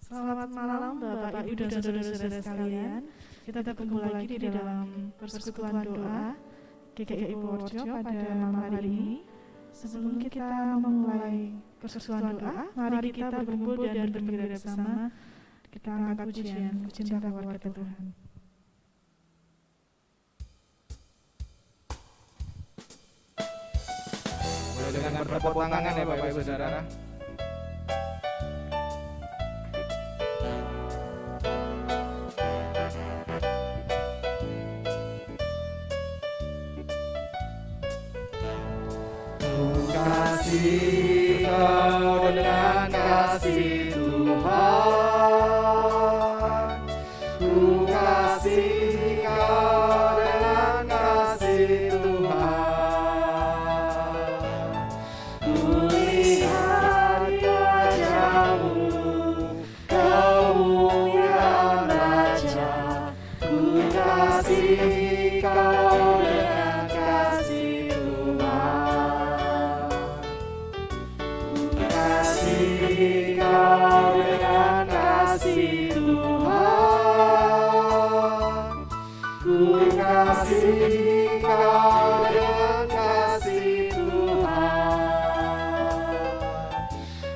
Selamat malam Bapak Ibu dan saudara-saudara sekalian. Kita berkumpul lagi di dalam persekutuan doa GKI Purworejo pada malam hari ini. Sebelum kita memulai persekutuan doa, mari kita berkumpul dan beribadah bersama. Kita angkat pujian cinta keluarga Tuhan. Mulai dengan bertepuk tangan ya Bapak Ibu Saudara. Kasih Kau dengan kasih Tuhan, ku kasih Kau dengan kasih Tuhan, ku lihat di wajah-Mu kemuliaan Raja, ku kasih Kau dengan kasih Tuhan. Kasih Kau dengan kasih Tuhan, ku kasih Kau dengan kasih Tuhan,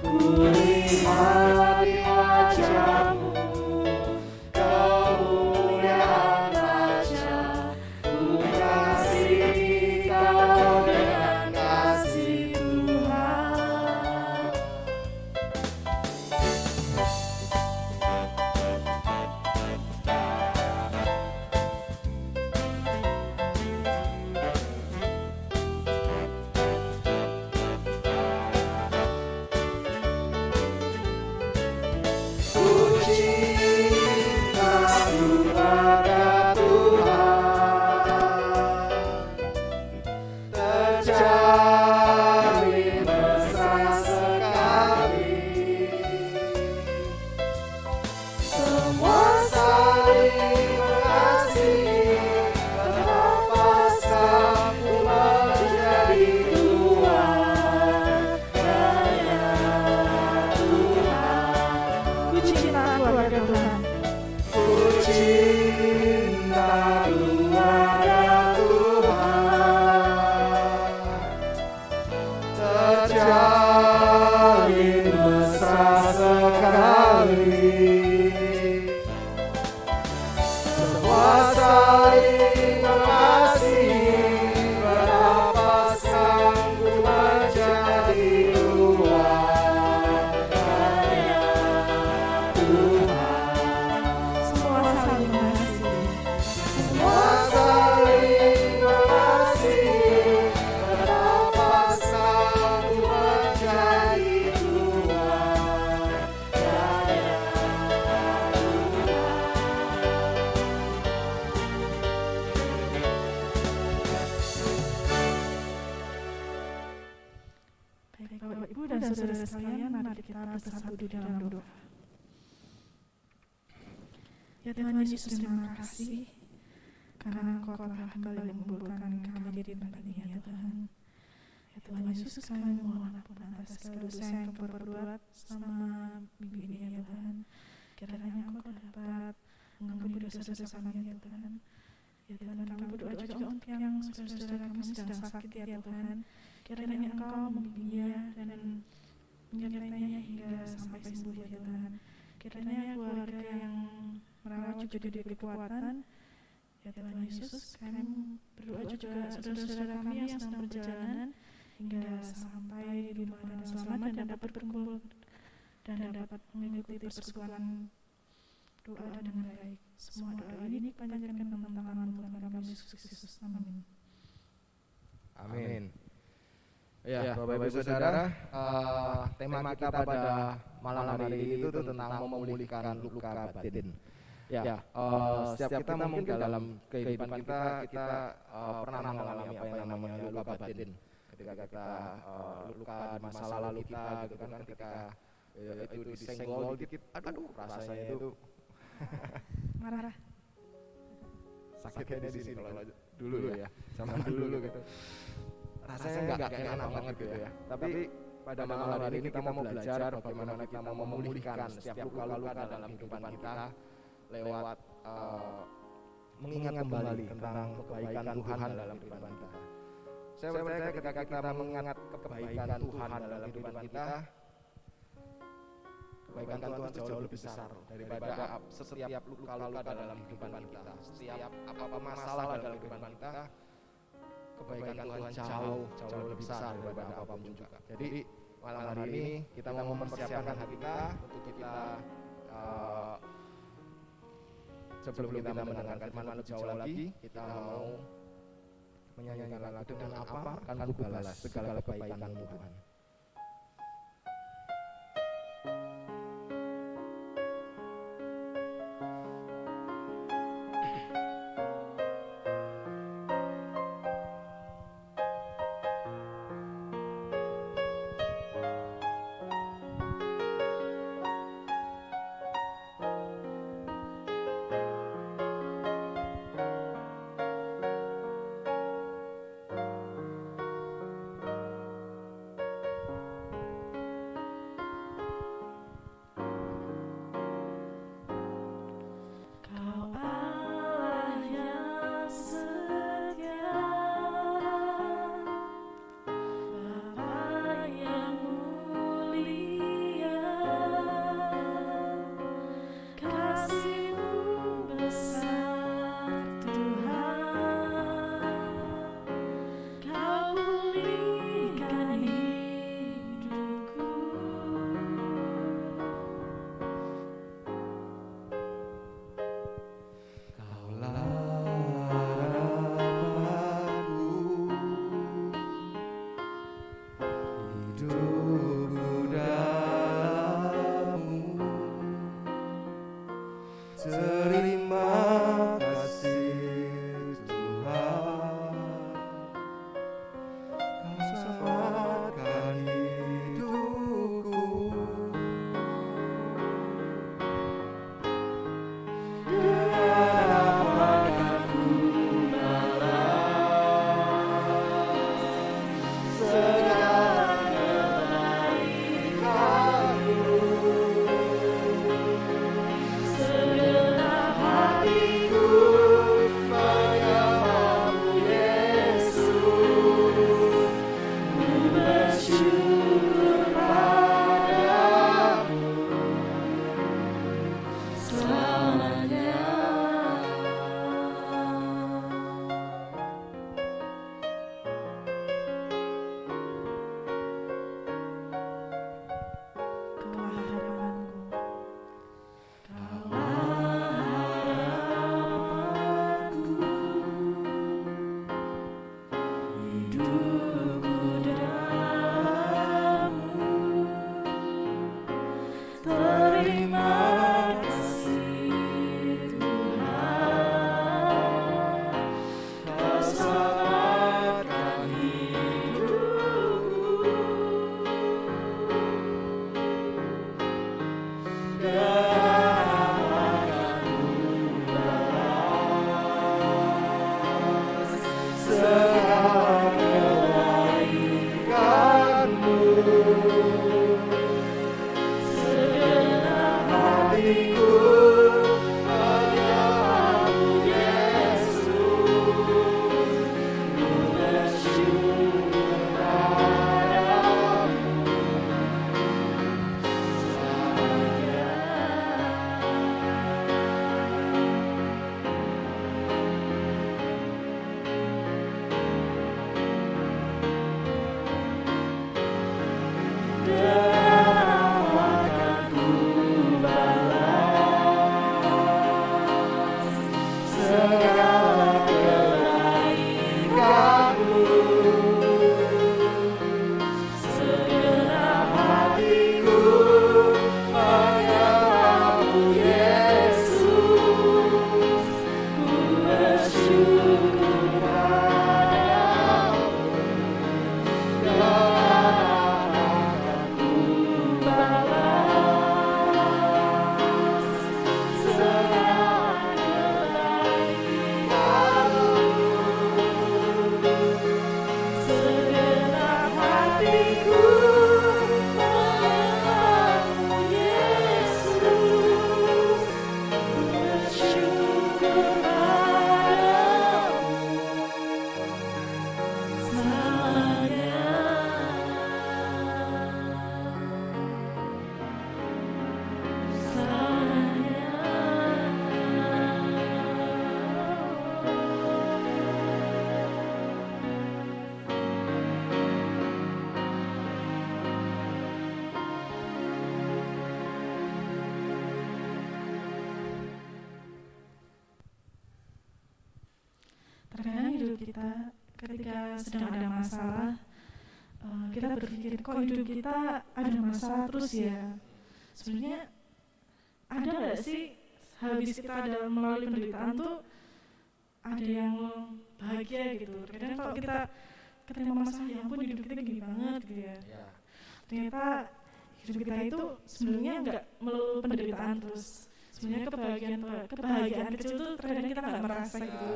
ku lihat di wajah-Mu kemuliaan Raja, ku kasih Kau dengan kasih Tuhan. Terjalin mesra sekali, semua saling mengasihi, betapa sangku menjadi keluarganya Tuhan. Ku cinta keluarga Tuhan. Ku cinta keluarga Tuhan, terjalin mesra sekali, semua saling mengasihi, betapa sangku menjadi keluarganya Tuhan. Semua saling mengasihi. Semua saling mengasihi, betapa sangku menjadi keluarganya Baik Bapak Ibu dan saudara sekalian, mari kita bersatu di dalam doa. Ya Tuhan Yesus, terima kasih karena Engkau telah kembali mengumpulkan kami di tempat ini ya Tuhan. Ya Tuhan Yesus, kami mohon ampun atas segala dosa yang Kau perbuat selama minggu ini ya Tuhan. Kiranya Engkau dapat mengampuni dosa-dosa kami ya Tuhan. Ya Tuhan, kami berdoa juga untuk yang saudara-saudara kami sedang sakit ya Tuhan. Kiranya Engkau membimbing dia dan menyertainya hingga sampai sembuh ya Tuhan. Kiranya keluarga yang merawat juga diberi kekuatan. Ya Tuhan Yesus, kami berdoa juga saudara-saudara kami yang sedang berjalanan hingga sampai di rumah dan selamat dan dapat berkumpul dan dapat mengikuti persekutuan doa dengan baik. Semua doa ini panjatkan dalam tangan Tuhan kami Yesus Kristus. Amin. Amin. Ya, Bapak Ibu Saudara, tema kita pada malam hari ini itu tentang memulihkan luka batin. Ya, setiap kita mungkin dalam kehidupan kita pernah mengalami apa yang namanya luka batin. Ketika kita luka di masa lalu kita, gitu kan, ketika itu disenggol dikit, aduh rasanya itu Marah. sakitnya di sini kalau dulu ya, zaman dulu gitu. Rasanya nggak enak banget gitu ya. Tapi pada malam hari ini kita mau belajar bagaimana kita mau memulihkan setiap luka-luka dalam kehidupan kita lewat mengingat kembali tentang kebaikan Tuhan dalam kehidupan kita. Saya percaya ketika kita mengingat kebaikan Tuhan dalam kehidupan kita, kebaikan Tuhan itu jauh lebih besar daripada setiap luka-luka dalam kehidupan kita. Setiap apa masalah dalam kehidupan kita, kebaikan Tuhan jauh lebih besar daripada apapun juga. Jadi malam hari ini kita mau mempersiapkan hati kita untuk kita sebelum kita mendengarkan firman lebih jauh lagi, kita mau menyanyikan lagu dengan apa akan ku balas segala kebaikan-Mu Tuhan. Segala kita ketika sedang ada masalah, kita berpikir kok hidup kita ada masalah terus ya. Sebenarnya ada nggak sih habis kita ada melalui penderitaan tuh ada yang bahagia gitu. Kadang kalau kita ketika masalah, ya ampun hidup kita gini banget gitu ya. Ternyata hidup kita itu sebenarnya nggak melulu penderitaan terus. Sebenarnya kebahagiaan kecil itu terkadang kita nggak merasa gitu.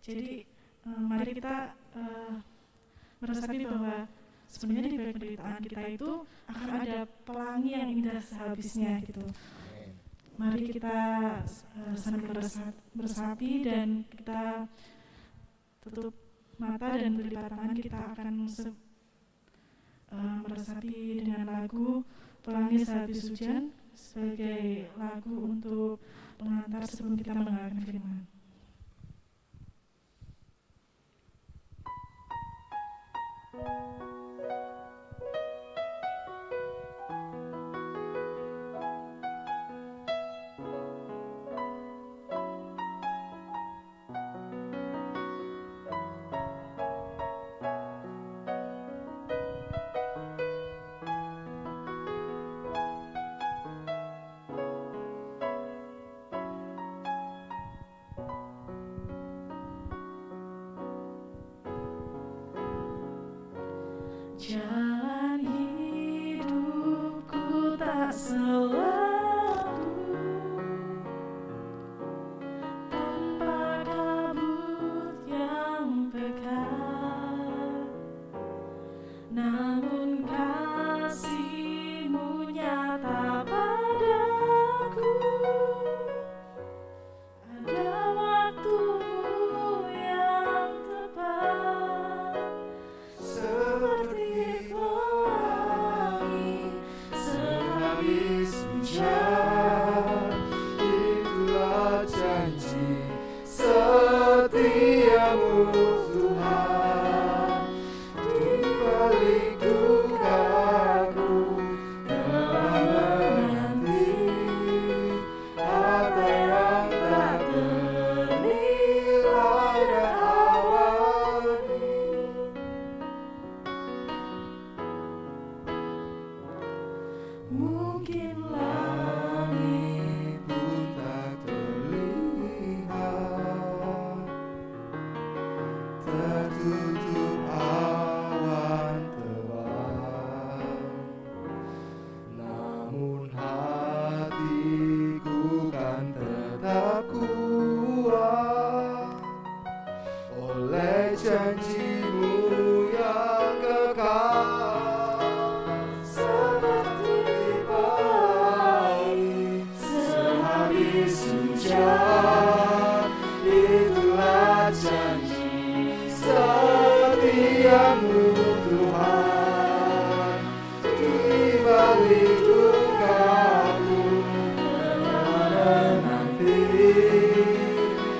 Jadi mari kita meresapi bahwa sebenarnya di balik penderitaan kita itu akan ada pelangi yang indah sehabisnya gitu. Mari kita sambil meresapi dan kita tutup mata dan berlipat tangan, kita akan meresapi dengan lagu Pelangi Sehabis Hujan sebagai lagu untuk pengantar sebelum kita mendengarkan firman. Jalan hidupku tak selalu tanpa kabut yang pekat, namun kasih-Mu nyata padaku. Ada waktu-Mu yang tepat, seperti pelangi sehabis hujan. Itulah janji setiamu Tuhan, di balik dukaku telah menanti harta yang tak ternilai dan abadi. Mungkin langit pun tak terlihat, tertutup awan tebal, namun hatiku kan tetap kuat oleh janji-Mu yang kekal. Seperti pelangi sehabis hujan, itulah janji setiamu Tuhan, di balik dukaku telah menanti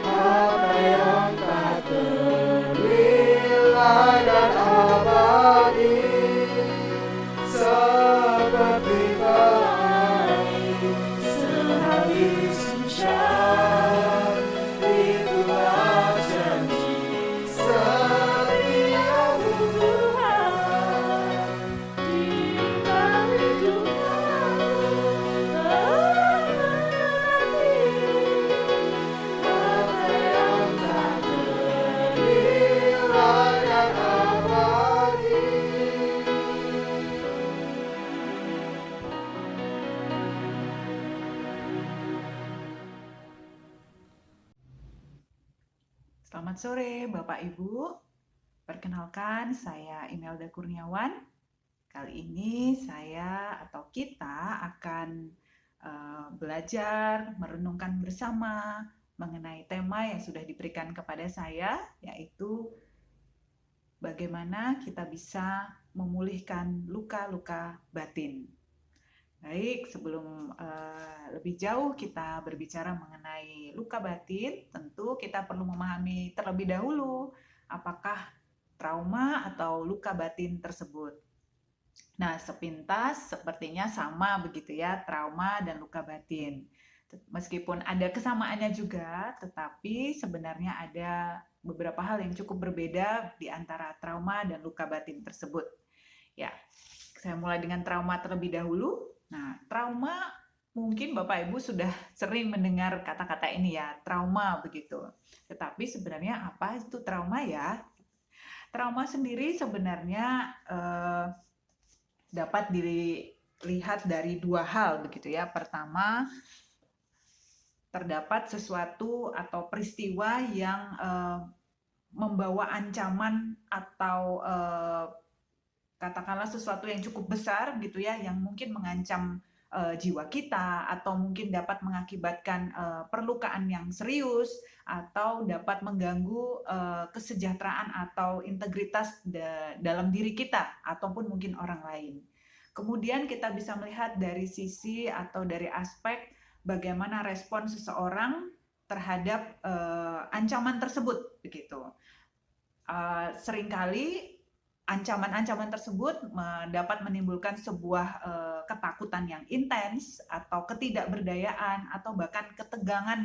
apa yang tak ternilai dan abadi. Seperti pelangi sehabis hujan, itulah janji setiamu Tuhan, di balik dukaku telah menanti harta yang tak ternilai dan abadi. Selamat sore Bapak Ibu, perkenalkan saya Imelda Kurniawan. Kali ini saya atau kita akan belajar merenungkan bersama mengenai tema yang sudah diberikan kepada saya, yaitu bagaimana kita bisa memulihkan luka-luka batin. Baik, sebelum lebih jauh kita berbicara mengenai luka batin, tentu kita perlu memahami terlebih dahulu apakah trauma atau luka batin tersebut. Nah, sepintas sepertinya sama begitu ya, trauma dan luka batin. Meskipun ada kesamaannya juga, tetapi sebenarnya ada beberapa hal yang cukup berbeda di antara trauma dan luka batin tersebut. Ya, saya mulai dengan trauma terlebih dahulu. Nah, trauma mungkin Bapak Ibu sudah sering mendengar kata-kata ini ya, trauma begitu. Tetapi sebenarnya apa itu trauma ya? Trauma sendiri sebenarnya dapat dilihat dari dua hal begitu ya. Pertama, terdapat sesuatu atau peristiwa yang membawa ancaman atau katakanlah sesuatu yang cukup besar gitu ya, yang mungkin mengancam jiwa kita atau mungkin dapat mengakibatkan perlukaan yang serius atau dapat mengganggu kesejahteraan atau integritas dalam diri kita ataupun mungkin orang lain. Kemudian kita bisa melihat dari sisi atau dari aspek bagaimana respon seseorang terhadap ancaman tersebut begitu. Seringkali ancaman-ancaman tersebut dapat menimbulkan sebuah ketakutan yang intens atau ketidakberdayaan atau bahkan ketegangan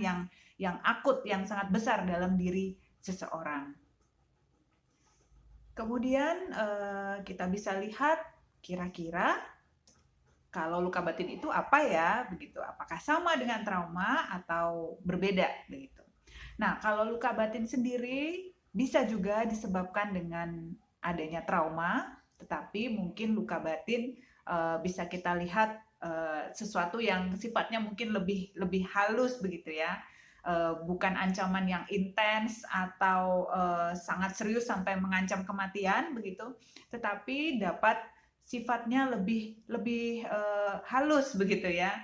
yang akut yang sangat besar dalam diri seseorang. Kemudian kita bisa lihat kira-kira kalau luka batin itu apa ya begitu? Apakah sama dengan trauma atau berbeda begitu? Nah, kalau luka batin sendiri bisa juga disebabkan dengan adanya trauma, tetapi mungkin luka batin bisa kita lihat sesuatu yang sifatnya mungkin lebih halus begitu ya. Bukan ancaman yang intens atau sangat serius sampai mengancam kematian begitu, tetapi dapat sifatnya lebih halus begitu ya,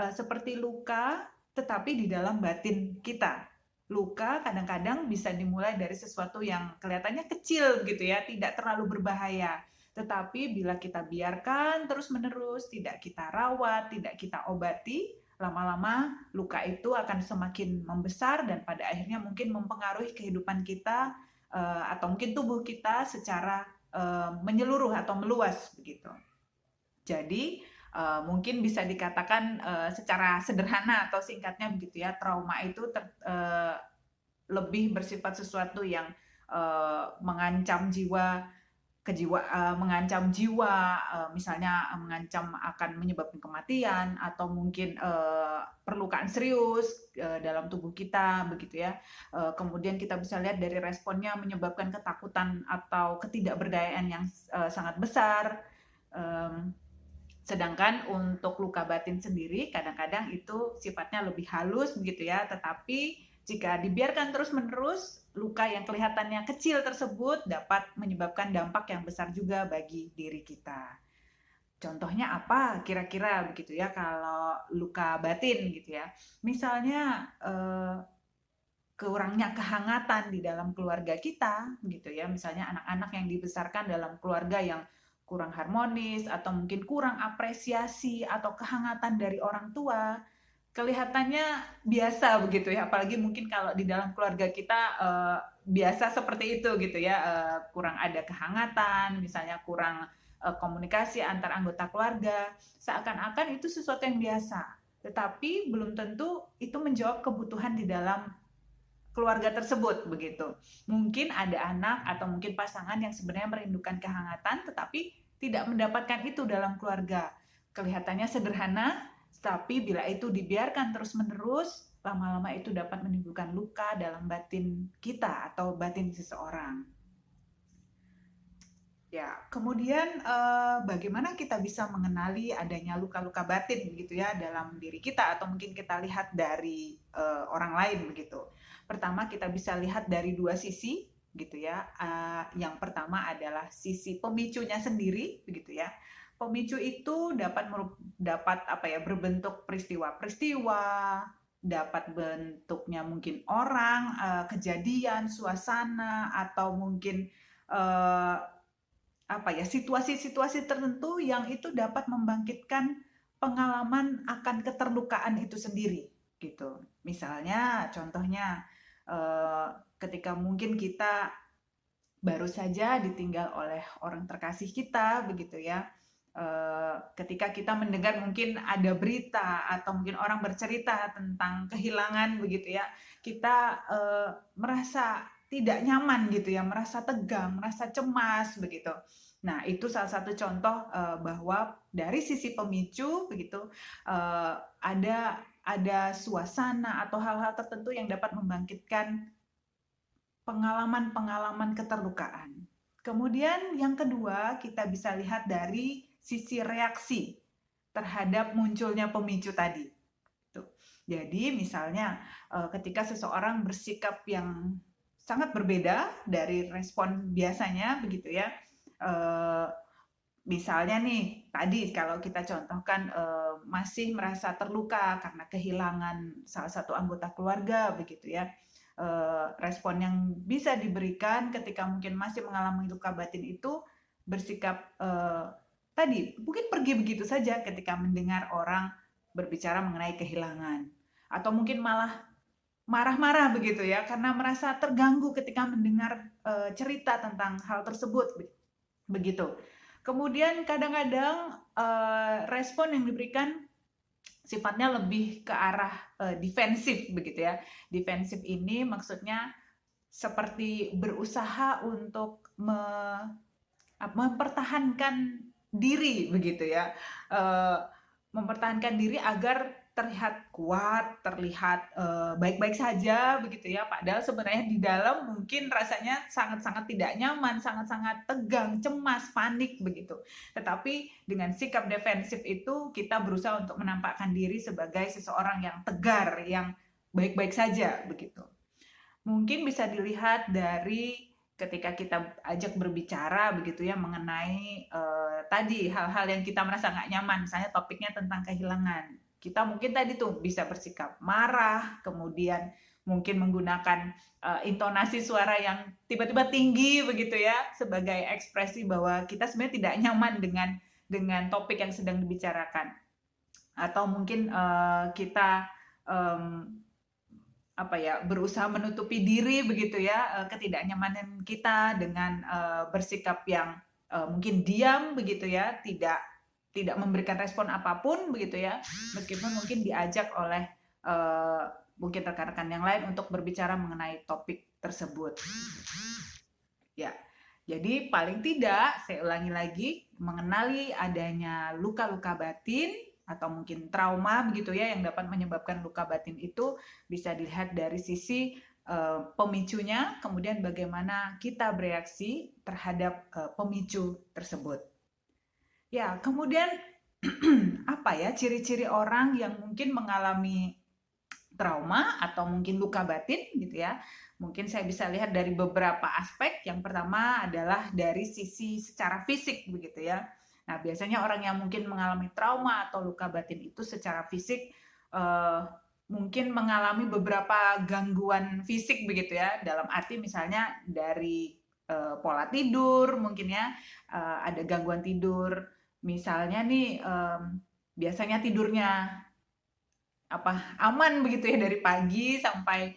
seperti luka tetapi di dalam batin kita. Luka kadang-kadang bisa dimulai dari sesuatu yang kelihatannya kecil gitu ya, tidak terlalu berbahaya. Tetapi bila kita biarkan terus-menerus, tidak kita rawat, tidak kita obati, lama-lama luka itu akan semakin membesar dan pada akhirnya mungkin mempengaruhi kehidupan kita atau mungkin tubuh kita secara menyeluruh atau meluas begitu. Jadi mungkin bisa dikatakan secara sederhana atau singkatnya begitu ya, trauma itu lebih bersifat sesuatu yang mengancam jiwa, mengancam jiwa, misalnya mengancam akan menyebabkan kematian atau mungkin perlukaan serius dalam tubuh kita begitu ya. Kemudian kita bisa lihat dari responnya menyebabkan ketakutan atau ketidakberdayaan yang sangat besar. Sedangkan untuk luka batin sendiri kadang-kadang itu sifatnya lebih halus begitu ya, tetapi jika dibiarkan terus-menerus, luka yang kelihatannya kecil tersebut dapat menyebabkan dampak yang besar juga bagi diri kita. Contohnya apa kira-kira begitu ya kalau luka batin gitu ya. Misalnya kurangnya kehangatan di dalam keluarga kita gitu ya. Misalnya anak-anak yang dibesarkan dalam keluarga yang kurang harmonis atau mungkin kurang apresiasi atau kehangatan dari orang tua, kelihatannya biasa begitu ya, apalagi mungkin kalau di dalam keluarga kita biasa seperti itu gitu ya, kurang ada kehangatan, misalnya kurang komunikasi antar anggota keluarga, seakan-akan itu sesuatu yang biasa, tetapi belum tentu itu menjawab kebutuhan di dalam keluarga tersebut begitu. Mungkin ada anak atau mungkin pasangan yang sebenarnya merindukan kehangatan tetapi tidak mendapatkan itu dalam keluarga. Kelihatannya sederhana, tapi bila itu dibiarkan terus-menerus, lama-lama itu dapat menimbulkan luka dalam batin kita atau batin seseorang. Ya, kemudian bagaimana kita bisa mengenali adanya luka-luka batin begitu ya dalam diri kita atau mungkin kita lihat dari orang lain begitu. Pertama kita bisa lihat dari dua sisi gitu ya. Yang pertama adalah sisi pemicunya sendiri begitu ya. Pemicu itu dapat berbentuk peristiwa-peristiwa, dapat bentuknya mungkin orang, kejadian, suasana atau mungkin situasi-situasi tertentu yang itu dapat membangkitkan pengalaman akan keterlukaan itu sendiri gitu. Misalnya contohnya ketika mungkin kita baru saja ditinggal oleh orang terkasih kita begitu ya, ketika kita mendengar mungkin ada berita atau mungkin orang bercerita tentang kehilangan begitu ya, kita merasa tidak nyaman gitu ya, merasa tegang, merasa cemas begitu. Nah, itu salah satu contoh bahwa dari sisi pemicu begitu ada suasana atau hal-hal tertentu yang dapat membangkitkan pengalaman-pengalaman keterlukaan. Kemudian yang kedua, kita bisa lihat dari sisi reaksi terhadap munculnya pemicu tadi. Jadi misalnya ketika seseorang bersikap yang sangat berbeda dari respon biasanya begitu ya. Misalnya nih tadi kalau kita contohkan masih merasa terluka karena kehilangan salah satu anggota keluarga begitu ya. Respon yang bisa diberikan ketika mungkin masih mengalami luka batin itu bersikap tadi mungkin pergi begitu saja ketika mendengar orang berbicara mengenai kehilangan, atau mungkin malah marah-marah begitu ya karena merasa terganggu ketika mendengar cerita tentang hal tersebut begitu. Kemudian kadang-kadang respon yang diberikan sifatnya lebih ke arah defensif begitu ya. Defensif ini maksudnya seperti berusaha untuk mempertahankan diri begitu ya. Mempertahankan diri agar terlihat kuat, terlihat baik-baik saja begitu ya. Padahal sebenarnya di dalam mungkin rasanya sangat-sangat tidak nyaman, sangat-sangat tegang, cemas, panik begitu. Tetapi dengan sikap defensif itu kita berusaha untuk menampakkan diri sebagai seseorang yang tegar, yang baik-baik saja begitu. Mungkin bisa dilihat dari ketika kita ajak berbicara begitu ya mengenai tadi hal-hal yang kita merasa nggak nyaman, misalnya topiknya tentang kehilangan. Kita mungkin tadi tuh bisa bersikap marah, kemudian mungkin menggunakan intonasi suara yang tiba-tiba tinggi begitu ya sebagai ekspresi bahwa kita sebenarnya tidak nyaman dengan topik yang sedang dibicarakan. Atau mungkin kita berusaha menutupi diri begitu ya ketidaknyamanan kita dengan bersikap yang mungkin diam begitu ya, tidak memberikan respon apapun begitu ya, meskipun mungkin diajak oleh mungkin rekan-rekan yang lain untuk berbicara mengenai topik tersebut. Ya, jadi paling tidak saya ulangi lagi, mengenali adanya luka-luka batin atau mungkin trauma begitu ya yang dapat menyebabkan luka batin itu bisa dilihat dari sisi pemicunya, kemudian bagaimana kita bereaksi terhadap pemicu tersebut. Ya, kemudian apa ya ciri-ciri orang yang mungkin mengalami trauma atau mungkin luka batin gitu ya. Mungkin saya bisa lihat dari beberapa aspek. Yang pertama adalah dari sisi secara fisik begitu ya. Nah, biasanya orang yang mungkin mengalami trauma atau luka batin itu secara fisik mungkin mengalami beberapa gangguan fisik begitu ya. Dalam arti misalnya dari pola tidur mungkin ya, ada gangguan tidur. Misalnya nih biasanya tidurnya aman begitu ya dari pagi sampai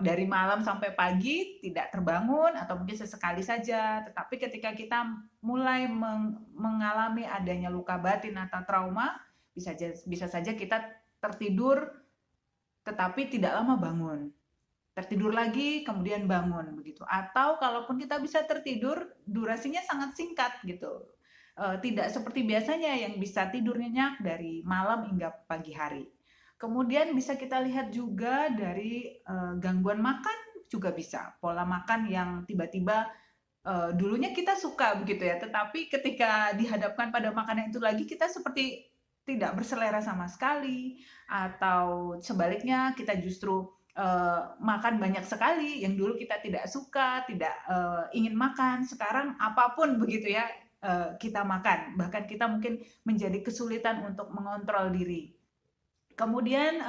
dari malam sampai pagi tidak terbangun atau mungkin sesekali saja. Tetapi ketika kita mulai mengalami adanya luka batin atau trauma, bisa saja kita tertidur tetapi tidak lama bangun. Tertidur lagi kemudian bangun begitu. Atau kalaupun kita bisa tertidur durasinya sangat singkat gitu. Tidak seperti biasanya yang bisa tidur nyenyak dari malam hingga pagi hari. Kemudian bisa kita lihat juga dari gangguan makan juga bisa. Pola makan yang tiba-tiba dulunya kita suka begitu ya, tetapi ketika dihadapkan pada makanan itu lagi kita seperti tidak berselera sama sekali, atau sebaliknya kita justru makan banyak sekali yang dulu kita tidak suka, tidak ingin makan, sekarang apapun begitu ya kita makan, bahkan kita mungkin menjadi kesulitan untuk mengontrol diri. Kemudian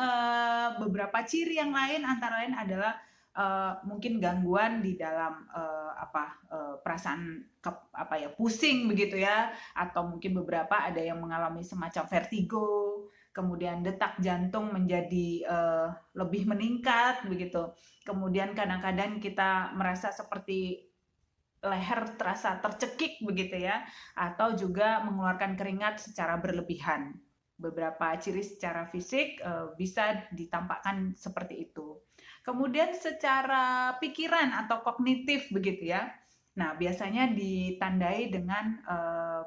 beberapa ciri yang lain antara lain adalah mungkin gangguan di dalam perasaan pusing begitu ya, atau mungkin beberapa ada yang mengalami semacam vertigo, kemudian detak jantung menjadi lebih meningkat begitu. Kemudian kadang-kadang kita merasa seperti leher terasa tercekik begitu ya, atau juga mengeluarkan keringat secara berlebihan. Beberapa ciri secara fisik bisa ditampakkan seperti itu. Kemudian secara pikiran atau kognitif begitu ya. Nah, biasanya ditandai dengan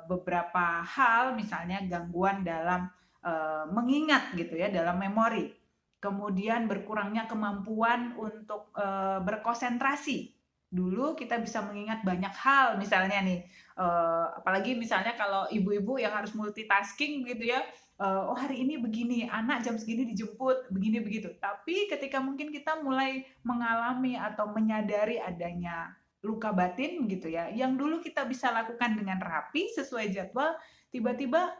beberapa hal, misalnya gangguan dalam mengingat gitu ya, dalam memori. Kemudian berkurangnya kemampuan untuk berkonsentrasi. Dulu kita bisa mengingat banyak hal, misalnya nih, apalagi misalnya kalau ibu-ibu yang harus multitasking gitu ya, oh hari ini begini, anak jam segini dijemput, begini begitu. Tapi ketika mungkin kita mulai mengalami atau menyadari adanya luka batin gitu ya, yang dulu kita bisa lakukan dengan rapi sesuai jadwal, tiba-tiba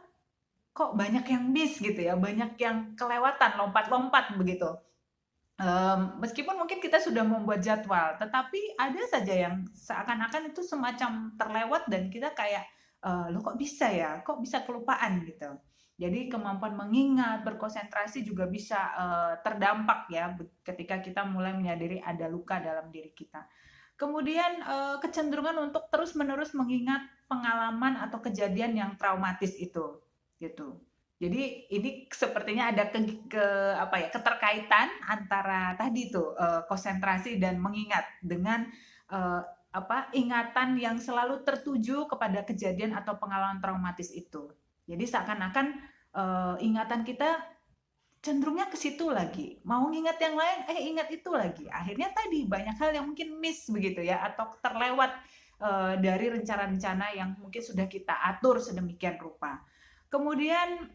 kok banyak yang miss gitu ya, banyak yang kelewatan, lompat-lompat begitu. Meskipun mungkin kita sudah membuat jadwal, tetapi ada saja yang seakan-akan itu semacam terlewat dan kita kayak, loh kok bisa ya? Kok bisa kelupaan gitu. Jadi kemampuan mengingat, berkonsentrasi juga bisa terdampak ya ketika kita mulai menyadari ada luka dalam diri kita. Kemudian kecenderungan untuk terus-menerus mengingat pengalaman atau kejadian yang traumatis itu, gitu. Jadi ini sepertinya ada keterkaitan antara tadi tuh konsentrasi dan mengingat dengan ingatan yang selalu tertuju kepada kejadian atau pengalaman traumatis itu. Jadi seakan-akan ingatan kita cenderungnya ke situ lagi. Mau ngingat yang lain, ingat itu lagi. Akhirnya tadi banyak hal yang mungkin miss begitu ya, atau terlewat dari rencana-rencana yang mungkin sudah kita atur sedemikian rupa. Kemudian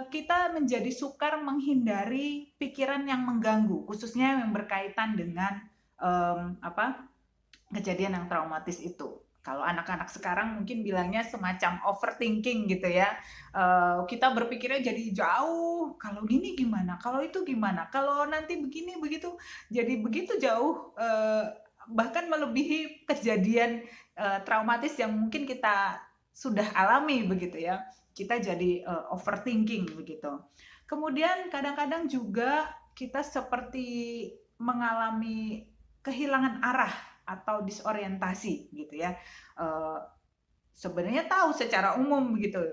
kita menjadi sukar menghindari pikiran yang mengganggu, khususnya yang berkaitan dengan kejadian yang traumatis itu. Kalau anak-anak sekarang mungkin bilangnya semacam overthinking gitu ya. Kita berpikirnya jadi jauh, kalau gini gimana, kalau itu gimana, kalau nanti begini begitu, jadi begitu jauh, bahkan melebihi kejadian traumatis yang mungkin kita sudah alami begitu ya. Kita jadi overthinking begitu. Kemudian kadang-kadang juga kita seperti mengalami kehilangan arah atau disorientasi gitu ya. Sebenarnya tahu secara umum begitu,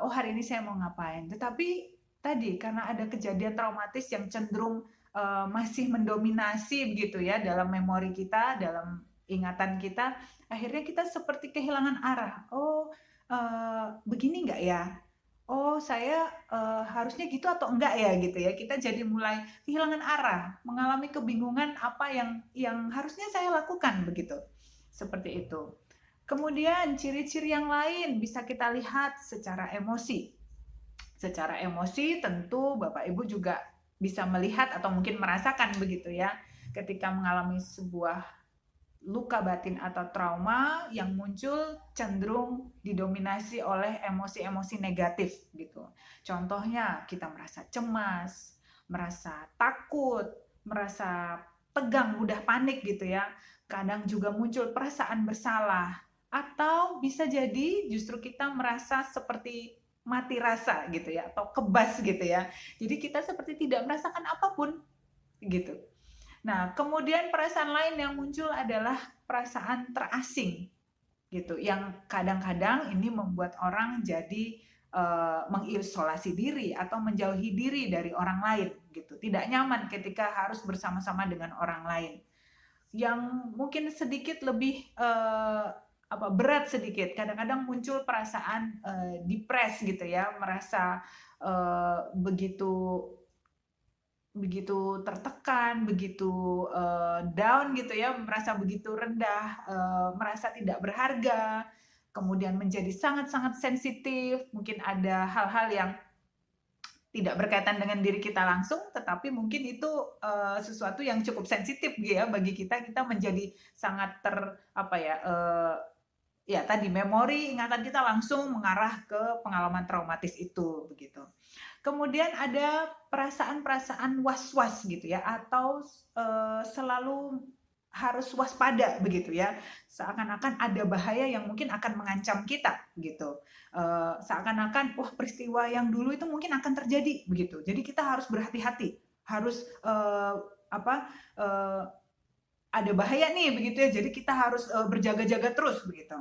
oh hari ini saya mau ngapain, tetapi tadi karena ada kejadian traumatis yang cenderung masih mendominasi begitu ya dalam memori kita, dalam ingatan kita, akhirnya kita seperti kehilangan arah. Oh begini nggak ya? Oh saya harusnya gitu atau enggak ya gitu ya. Kita jadi mulai kehilangan arah, mengalami kebingungan apa yang harusnya saya lakukan begitu. Seperti itu. Kemudian ciri-ciri yang lain bisa kita lihat secara emosi. Secara emosi tentu Bapak Ibu juga bisa melihat atau mungkin merasakan begitu ya. Ketika mengalami sebuah luka batin atau trauma yang muncul cenderung didominasi oleh emosi-emosi negatif gitu. Contohnya kita merasa cemas, merasa takut, merasa tegang, mudah panik gitu ya. Kadang juga muncul perasaan bersalah atau bisa jadi justru kita merasa seperti mati rasa gitu ya atau kebas gitu ya. Jadi kita seperti tidak merasakan apapun gitu. Nah, kemudian perasaan lain yang muncul adalah perasaan terasing gitu, yang kadang-kadang ini membuat orang jadi mengisolasi diri atau menjauhi diri dari orang lain gitu. Tidak nyaman ketika harus bersama-sama dengan orang lain. Yang mungkin sedikit lebih berat sedikit. Kadang-kadang muncul perasaan depres gitu ya, merasa begitu tertekan, begitu down gitu ya, merasa begitu rendah, merasa tidak berharga, kemudian menjadi sangat-sangat sensitif, mungkin ada hal-hal yang tidak berkaitan dengan diri kita langsung, tetapi mungkin itu sesuatu yang cukup sensitif ya bagi kita menjadi sangat tadi memori ingatan kita langsung mengarah ke pengalaman traumatis itu begitu. Kemudian ada perasaan-perasaan was-was gitu ya, atau selalu harus waspada begitu ya, seakan-akan ada bahaya yang mungkin akan mengancam kita gitu, seakan-akan wah peristiwa yang dulu itu mungkin akan terjadi begitu, jadi kita harus berhati-hati, harus ada bahaya nih begitu ya, jadi kita harus berjaga-jaga terus begitu.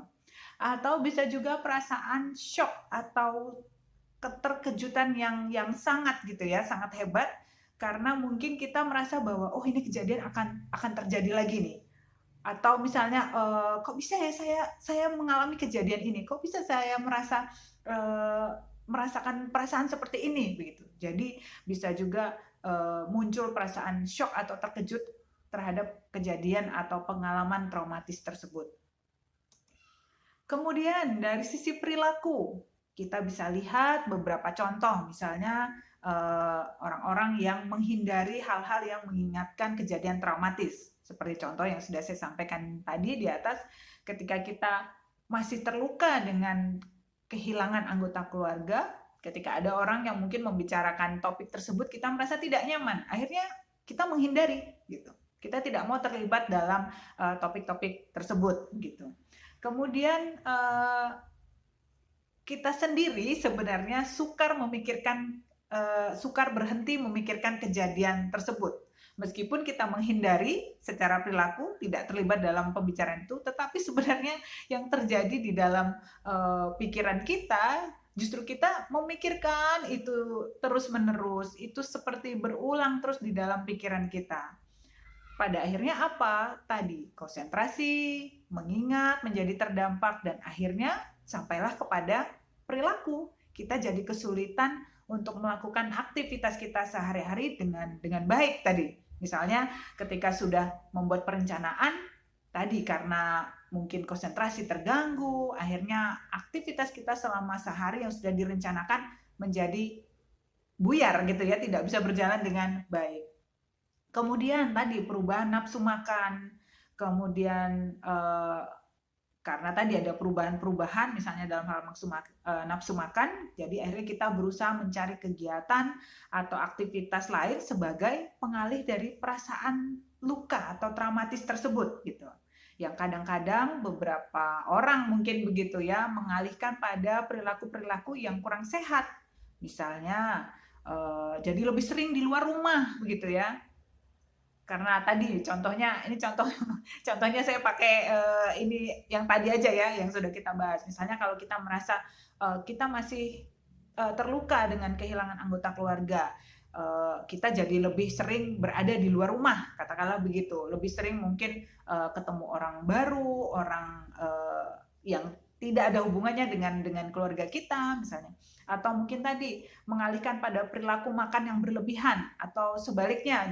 Atau bisa juga perasaan shock atau keterkejutan yang sangat gitu ya, sangat hebat karena mungkin kita merasa bahwa oh ini kejadian akan terjadi lagi nih. Atau misalnya kok bisa ya saya mengalami kejadian ini, kok bisa saya merasakan perasaan seperti ini begitu. Jadi bisa juga muncul perasaan shock atau terkejut terhadap kejadian atau pengalaman traumatis tersebut. Kemudian dari sisi perilaku, kita bisa lihat beberapa contoh, misalnya orang-orang yang menghindari hal-hal yang mengingatkan kejadian traumatis. Seperti contoh yang sudah saya sampaikan tadi di atas, ketika kita masih terluka dengan kehilangan anggota keluarga, ketika ada orang yang mungkin membicarakan topik tersebut, kita merasa tidak nyaman. Akhirnya kita menghindari, gitu. Kita tidak mau terlibat dalam topik-topik tersebut, gitu. Kemudian kita sendiri sebenarnya sukar berhenti memikirkan kejadian tersebut. Meskipun kita menghindari secara perilaku, tidak terlibat dalam pembicaraan itu, tetapi sebenarnya yang terjadi di dalam pikiran kita, justru kita memikirkan itu terus-menerus, itu seperti berulang terus di dalam pikiran kita. Pada akhirnya apa? Tadi konsentrasi, mengingat, menjadi terdampak, dan akhirnya sampailah kepada perilaku. Kita jadi kesulitan untuk melakukan aktivitas kita sehari-hari dengan baik tadi. Misalnya ketika sudah membuat perencanaan, tadi karena mungkin konsentrasi terganggu, akhirnya aktivitas kita selama sehari yang sudah direncanakan menjadi buyar gitu ya, tidak bisa berjalan dengan baik. Kemudian tadi perubahan nafsu makan, kemudian karena tadi ada perubahan-perubahan misalnya dalam hal nafsu makan, jadi akhirnya kita berusaha mencari kegiatan atau aktivitas lain sebagai pengalih dari perasaan luka atau traumatis tersebut gitu. Yang kadang-kadang beberapa orang mungkin begitu ya, mengalihkan pada perilaku-perilaku yang kurang sehat. Misalnya jadi lebih sering di luar rumah begitu ya. Karena tadi contohnya saya pakai ini yang tadi aja ya, yang sudah kita bahas. Misalnya kalau kita merasa kita masih terluka dengan kehilangan anggota keluarga, kita jadi lebih sering berada di luar rumah, katakanlah begitu. Lebih sering mungkin ketemu orang baru, orang yang tidak ada hubungannya dengan keluarga kita misalnya. Atau mungkin tadi mengalihkan pada perilaku makan yang berlebihan, atau sebaliknya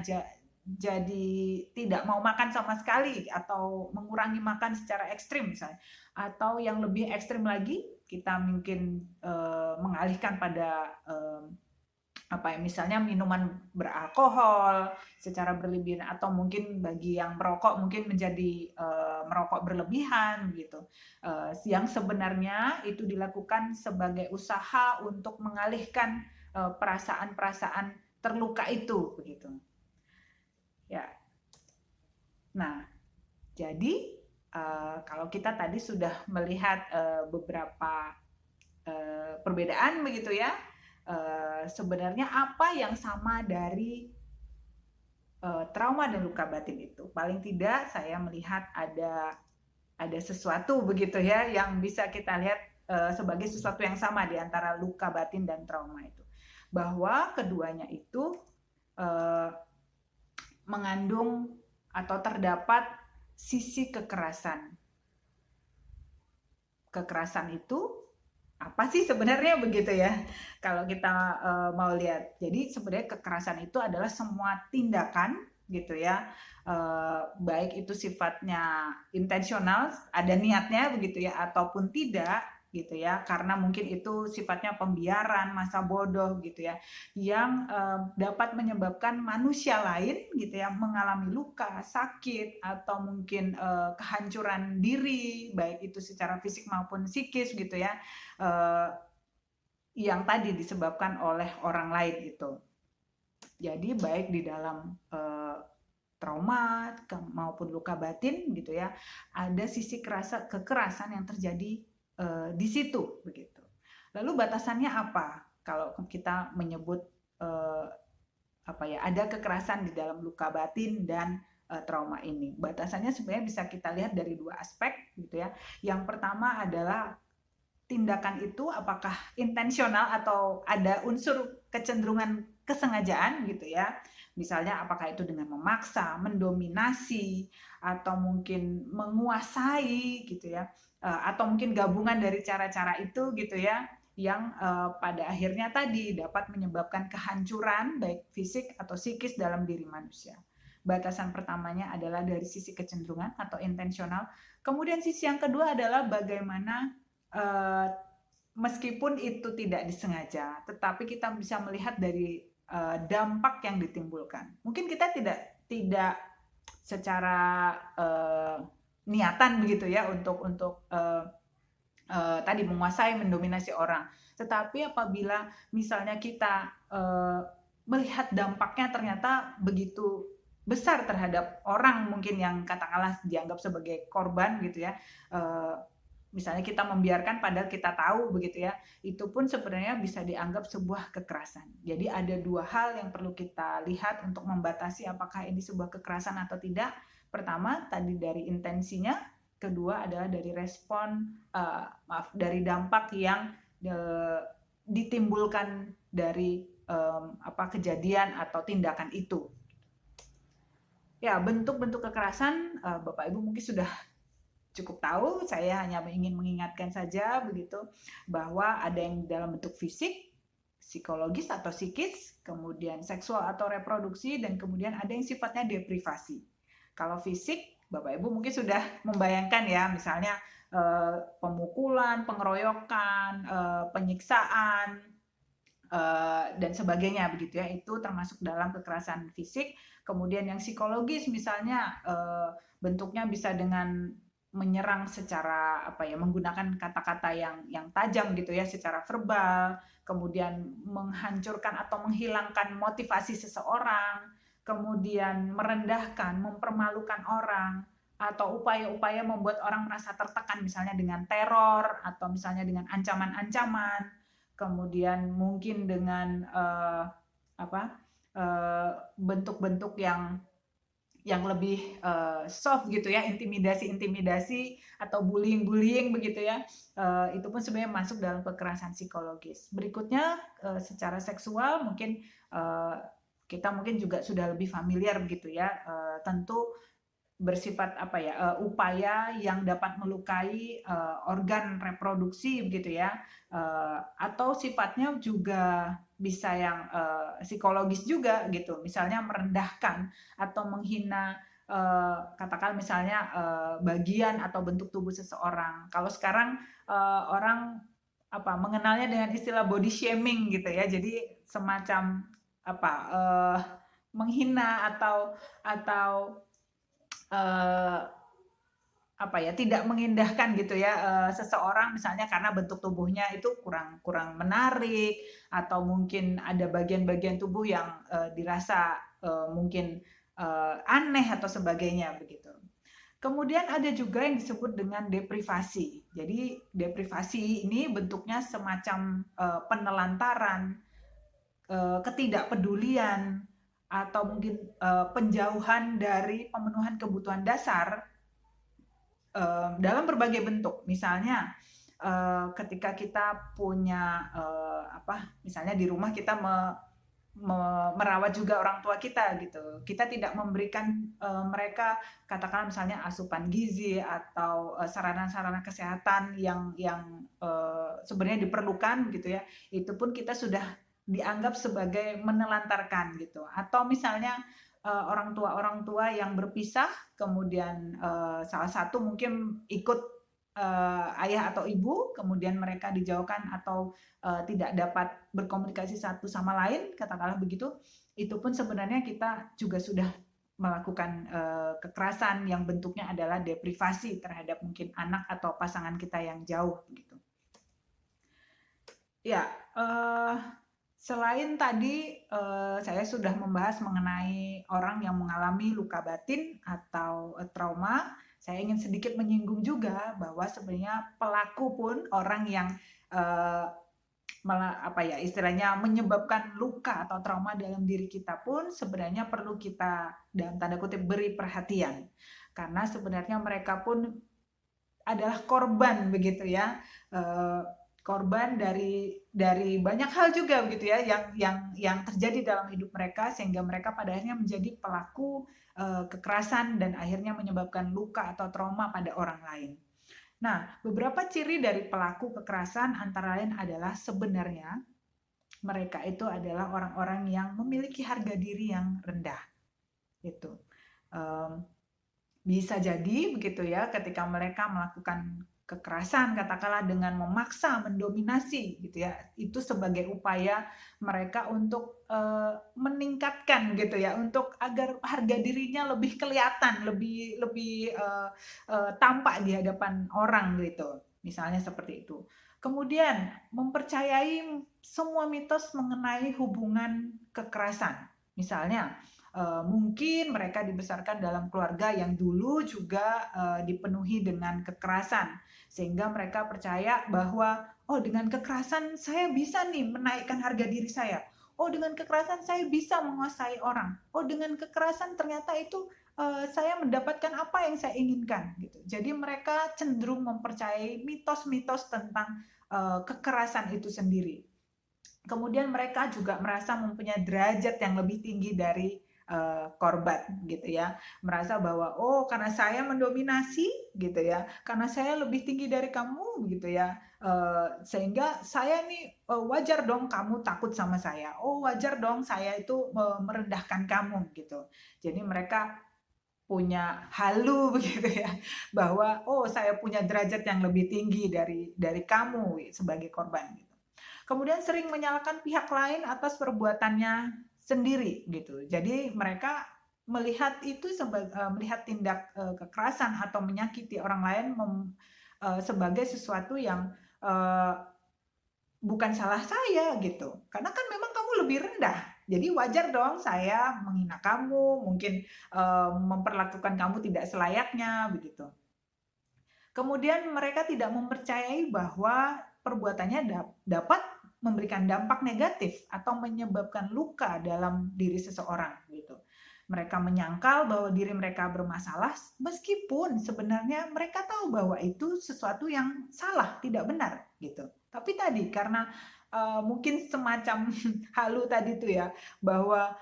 jadi tidak mau makan sama sekali atau mengurangi makan secara ekstrim misalnya. Atau yang lebih ekstrim lagi, kita mungkin mengalihkan pada misalnya minuman beralkohol secara berlebihan, atau mungkin bagi yang merokok mungkin menjadi merokok berlebihan gitu. Yang sebenarnya itu dilakukan sebagai usaha untuk mengalihkan perasaan-perasaan terluka itu begitu. Ya. Nah, jadi kalau kita tadi sudah melihat beberapa perbedaan begitu ya, sebenarnya apa yang sama dari trauma dan luka batin itu? Paling tidak saya melihat ada sesuatu begitu ya yang bisa kita lihat sebagai sesuatu yang sama di antara luka batin dan trauma itu, bahwa keduanya itu mengandung atau terdapat sisi kekerasan. Kekerasan itu apa sih sebenarnya begitu ya? Kalau kita mau lihat, jadi sebenarnya kekerasan itu adalah semua tindakan gitu ya, baik itu sifatnya intensional, ada niatnya begitu ya, ataupun tidak gitu ya, karena mungkin itu sifatnya pembiaran, masa bodoh gitu ya, yang dapat menyebabkan manusia lain gitu ya mengalami luka, sakit, atau mungkin kehancuran diri, baik itu secara fisik maupun psikis gitu ya, yang tadi disebabkan oleh orang lain itu. Jadi baik di dalam trauma maupun luka batin gitu ya, ada sisi kekerasan yang terjadi di situ begitu. Lalu batasannya apa? Kalau kita menyebut ada kekerasan di dalam luka batin dan trauma ini, batasannya sebenarnya bisa kita lihat dari dua aspek gitu ya. Yang pertama adalah tindakan itu apakah intensional atau ada unsur kecenderungan kesengajaan gitu ya. Misalnya apakah itu dengan memaksa, mendominasi, atau mungkin menguasai gitu ya, atau mungkin gabungan dari cara-cara itu gitu ya, yang pada akhirnya tadi dapat menyebabkan kehancuran baik fisik atau psikis dalam diri manusia. Batasan pertamanya adalah dari sisi kecenderungan atau intensional. Kemudian sisi yang kedua adalah bagaimana meskipun itu tidak disengaja, tetapi kita bisa melihat dari dampak yang ditimbulkan. Mungkin kita tidak secara niatan begitu ya untuk tadi menguasai, mendominasi orang. Tetapi apabila misalnya kita melihat dampaknya ternyata begitu besar terhadap orang mungkin yang katakanlah dianggap sebagai korban gitu ya, misalnya kita membiarkan padahal kita tahu begitu ya, itu pun sebenarnya bisa dianggap sebuah kekerasan. Jadi ada dua hal yang perlu kita lihat untuk membatasi apakah ini sebuah kekerasan atau tidak. Pertama tadi dari intensinya, kedua adalah dari respon dari dampak yang ditimbulkan dari kejadian atau tindakan itu. Ya, bentuk-bentuk kekerasan Bapak Ibu mungkin sudah cukup tahu, saya hanya ingin mengingatkan saja begitu bahwa ada yang dalam bentuk fisik, psikologis atau psikis, kemudian seksual atau reproduksi, dan kemudian ada yang sifatnya deprivasi. Kalau fisik, Bapak Ibu mungkin sudah membayangkan ya, misalnya pemukulan, pengeroyokan, penyiksaan, dan sebagainya begitu ya, itu termasuk dalam kekerasan fisik. Kemudian yang psikologis misalnya bentuknya bisa dengan menyerang secara menggunakan kata-kata yang tajam gitu ya, secara verbal, kemudian menghancurkan atau menghilangkan motivasi seseorang, kemudian merendahkan, mempermalukan orang, atau upaya-upaya membuat orang merasa tertekan misalnya dengan teror atau misalnya dengan ancaman-ancaman, kemudian mungkin dengan bentuk-bentuk yang lebih soft gitu ya, intimidasi atau bullying begitu ya, itu pun sebenarnya masuk dalam kekerasan psikologis. Berikutnya secara seksual mungkin kita mungkin juga sudah lebih familiar begitu ya, tentu bersifat upaya yang dapat melukai organ reproduksi begitu ya, atau sifatnya juga bisa yang psikologis juga gitu, misalnya merendahkan atau menghina katakan misalnya bagian atau bentuk tubuh seseorang. Kalau sekarang orang mengenalnya dengan istilah body shaming gitu ya, jadi semacam menghina atau tidak mengindahkan gitu ya seseorang misalnya karena bentuk tubuhnya itu kurang menarik, atau mungkin ada bagian-bagian tubuh yang dirasa mungkin aneh atau sebagainya begitu. Kemudian ada juga yang disebut dengan deprivasi. Jadi deprivasi ini bentuknya semacam penelantaran, ketidakpedulian, atau mungkin penjauhan dari pemenuhan kebutuhan dasar dalam berbagai bentuk. Misalnya ketika kita punya misalnya di rumah kita merawat juga orang tua kita gitu, kita tidak memberikan mereka katakanlah misalnya asupan gizi atau sarana-sarana kesehatan yang sebenarnya diperlukan gitu ya, itu pun kita sudah dianggap sebagai menelantarkan gitu. Atau misalnya orang tua yang berpisah, kemudian salah satu mungkin ikut ayah atau ibu, kemudian mereka dijauhkan atau tidak dapat berkomunikasi satu sama lain, katakanlah begitu, itu pun sebenarnya kita juga sudah melakukan kekerasan yang bentuknya adalah deprivasi terhadap mungkin anak atau pasangan kita yang jauh gitu. Ya, selain tadi saya sudah membahas mengenai orang yang mengalami luka batin atau trauma, saya ingin sedikit menyinggung juga bahwa sebenarnya pelaku pun orang yang istilahnya menyebabkan luka atau trauma dalam diri kita pun sebenarnya perlu kita dalam tanda kutip beri perhatian, karena sebenarnya mereka pun adalah korban begitu ya. korban dari banyak hal juga begitu ya yang terjadi dalam hidup mereka, sehingga mereka pada akhirnya menjadi pelaku kekerasan dan akhirnya menyebabkan luka atau trauma pada orang lain. Nah, beberapa ciri dari pelaku kekerasan antara lain adalah sebenarnya mereka itu adalah orang-orang yang memiliki harga diri yang rendah. Itu bisa jadi begitu ya, ketika mereka melakukan kekerasan katakanlah dengan memaksa, mendominasi gitu ya, itu sebagai upaya mereka untuk meningkatkan gitu ya, untuk agar harga dirinya lebih kelihatan, lebih tampak di hadapan orang gitu, misalnya seperti itu. Kemudian mempercayai semua mitos mengenai hubungan kekerasan, misalnya mungkin mereka dibesarkan dalam keluarga yang dulu juga dipenuhi dengan kekerasan, sehingga mereka percaya bahwa oh, dengan kekerasan saya bisa nih menaikkan harga diri saya. Oh, dengan kekerasan saya bisa menguasai orang. Oh, dengan kekerasan ternyata itu saya mendapatkan apa yang saya inginkan gitu. Jadi mereka cenderung mempercayai mitos-mitos tentang kekerasan itu sendiri. Kemudian mereka juga merasa mempunyai derajat yang lebih tinggi dari korban gitu ya, merasa bahwa oh, karena saya mendominasi gitu ya, karena saya lebih tinggi dari kamu gitu ya, sehingga saya nih wajar dong kamu takut sama saya, oh wajar dong saya itu merendahkan kamu gitu. Jadi mereka punya halu begitu ya, bahwa oh, saya punya derajat yang lebih tinggi dari kamu sebagai korban gitu. Kemudian sering menyalahkan pihak lain atas perbuatannya sendiri gitu. Jadi mereka melihat itu melihat tindak kekerasan atau menyakiti orang lain sebagai sesuatu yang bukan salah saya gitu. Karena kan memang kamu lebih rendah. Jadi wajar dong saya menghina kamu, mungkin memperlakukan kamu tidak selayaknya begitu. Kemudian mereka tidak mempercayai bahwa perbuatannya dapat memberikan dampak negatif atau menyebabkan luka dalam diri seseorang gitu. Mereka menyangkal bahwa diri mereka bermasalah meskipun sebenarnya mereka tahu bahwa itu sesuatu yang salah, tidak benar gitu. Tapi tadi karena mungkin semacam halu tadi tuh ya, bahwa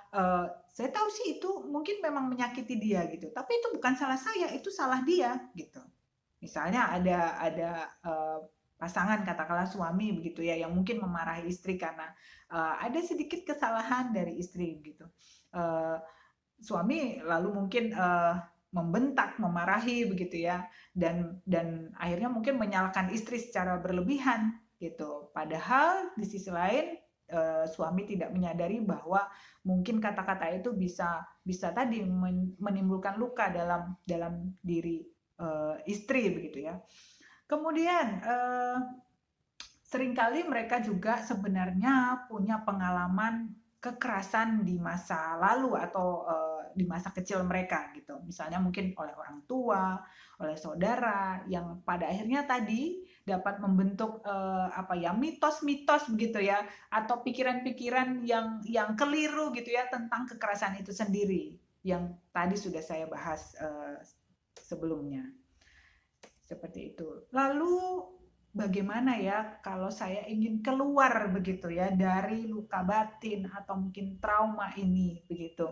saya tahu sih itu mungkin memang menyakiti dia gitu, tapi itu bukan salah saya, itu salah dia gitu. Misalnya ada pasangan katakanlah suami begitu ya, yang mungkin memarahi istri karena ada sedikit kesalahan dari istri gitu. Suami lalu mungkin membentak, memarahi begitu ya, dan akhirnya mungkin menyalahkan istri secara berlebihan gitu. Padahal di sisi lain suami tidak menyadari bahwa mungkin kata-kata itu bisa tadi menimbulkan luka dalam diri istri begitu ya. Kemudian seringkali mereka juga sebenarnya punya pengalaman kekerasan di masa lalu atau di masa kecil mereka gitu. Misalnya mungkin oleh orang tua, oleh saudara yang pada akhirnya tadi dapat membentuk mitos-mitos begitu ya, atau pikiran-pikiran yang keliru gitu ya tentang kekerasan itu sendiri yang tadi sudah saya bahas sebelumnya. Seperti itu. Lalu bagaimana ya kalau saya ingin keluar begitu ya dari luka batin atau mungkin trauma ini begitu.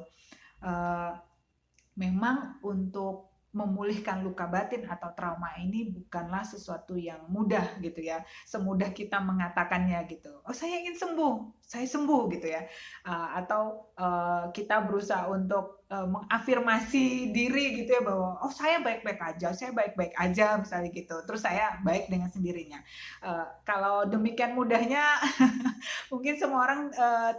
Memang untuk memulihkan luka batin atau trauma ini bukanlah sesuatu yang mudah gitu ya, semudah kita mengatakannya gitu. Oh, saya ingin sembuh, saya sembuh gitu ya, atau kita berusaha untuk mengafirmasi diri gitu ya, bahwa oh, saya baik-baik aja misalnya gitu, terus saya baik dengan sendirinya. Kalau demikian mudahnya mungkin semua orang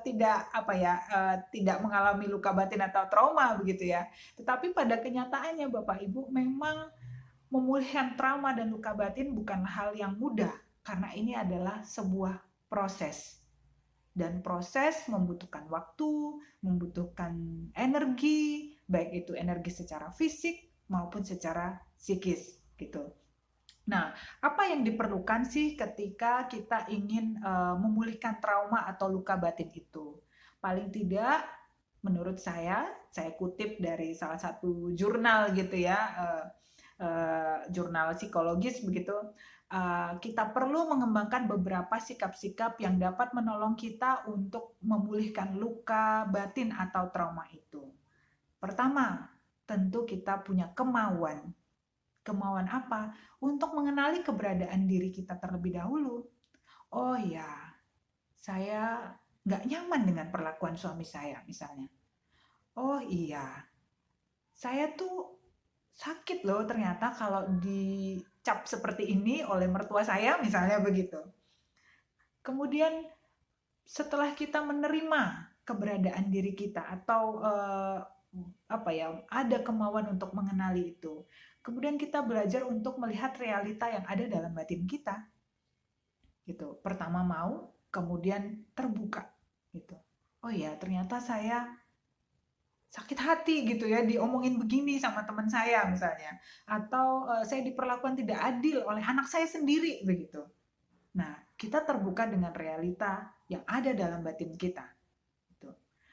tidak mengalami luka batin atau trauma begitu ya. Tetapi pada kenyataannya Bapak Ibu, memang memulihkan trauma dan luka batin bukan hal yang mudah, karena ini adalah sebuah proses. Dan proses membutuhkan waktu, membutuhkan energi, baik itu energi secara fisik maupun secara psikis gitu. Nah, apa yang diperlukan sih ketika kita ingin memulihkan trauma atau luka batin itu? Paling tidak menurut saya kutip dari salah satu jurnal gitu ya, jurnal psikologis begitu, kita perlu mengembangkan beberapa sikap-sikap yang dapat menolong kita untuk memulihkan luka batin atau trauma itu. Pertama, tentu kita punya kemauan. Kemauan apa? Untuk mengenali keberadaan diri kita terlebih dahulu. Oh ya, saya nggak nyaman dengan perlakuan suami saya misalnya. Oh iya, saya tuh sakit loh ternyata kalau dicap seperti ini oleh mertua saya misalnya begitu. Kemudian setelah kita menerima keberadaan diri kita atau ada kemauan untuk mengenali itu, kemudian kita belajar untuk melihat realita yang ada dalam batin kita, gitu. Pertama mau, kemudian terbuka, gitu. Oh ya, ternyata saya sakit hati gitu ya, diomongin begini sama teman saya misalnya, atau saya diperlakukan tidak adil oleh anak saya sendiri begitu. Nah, kita terbuka dengan realita yang ada dalam batin kita. Gitu.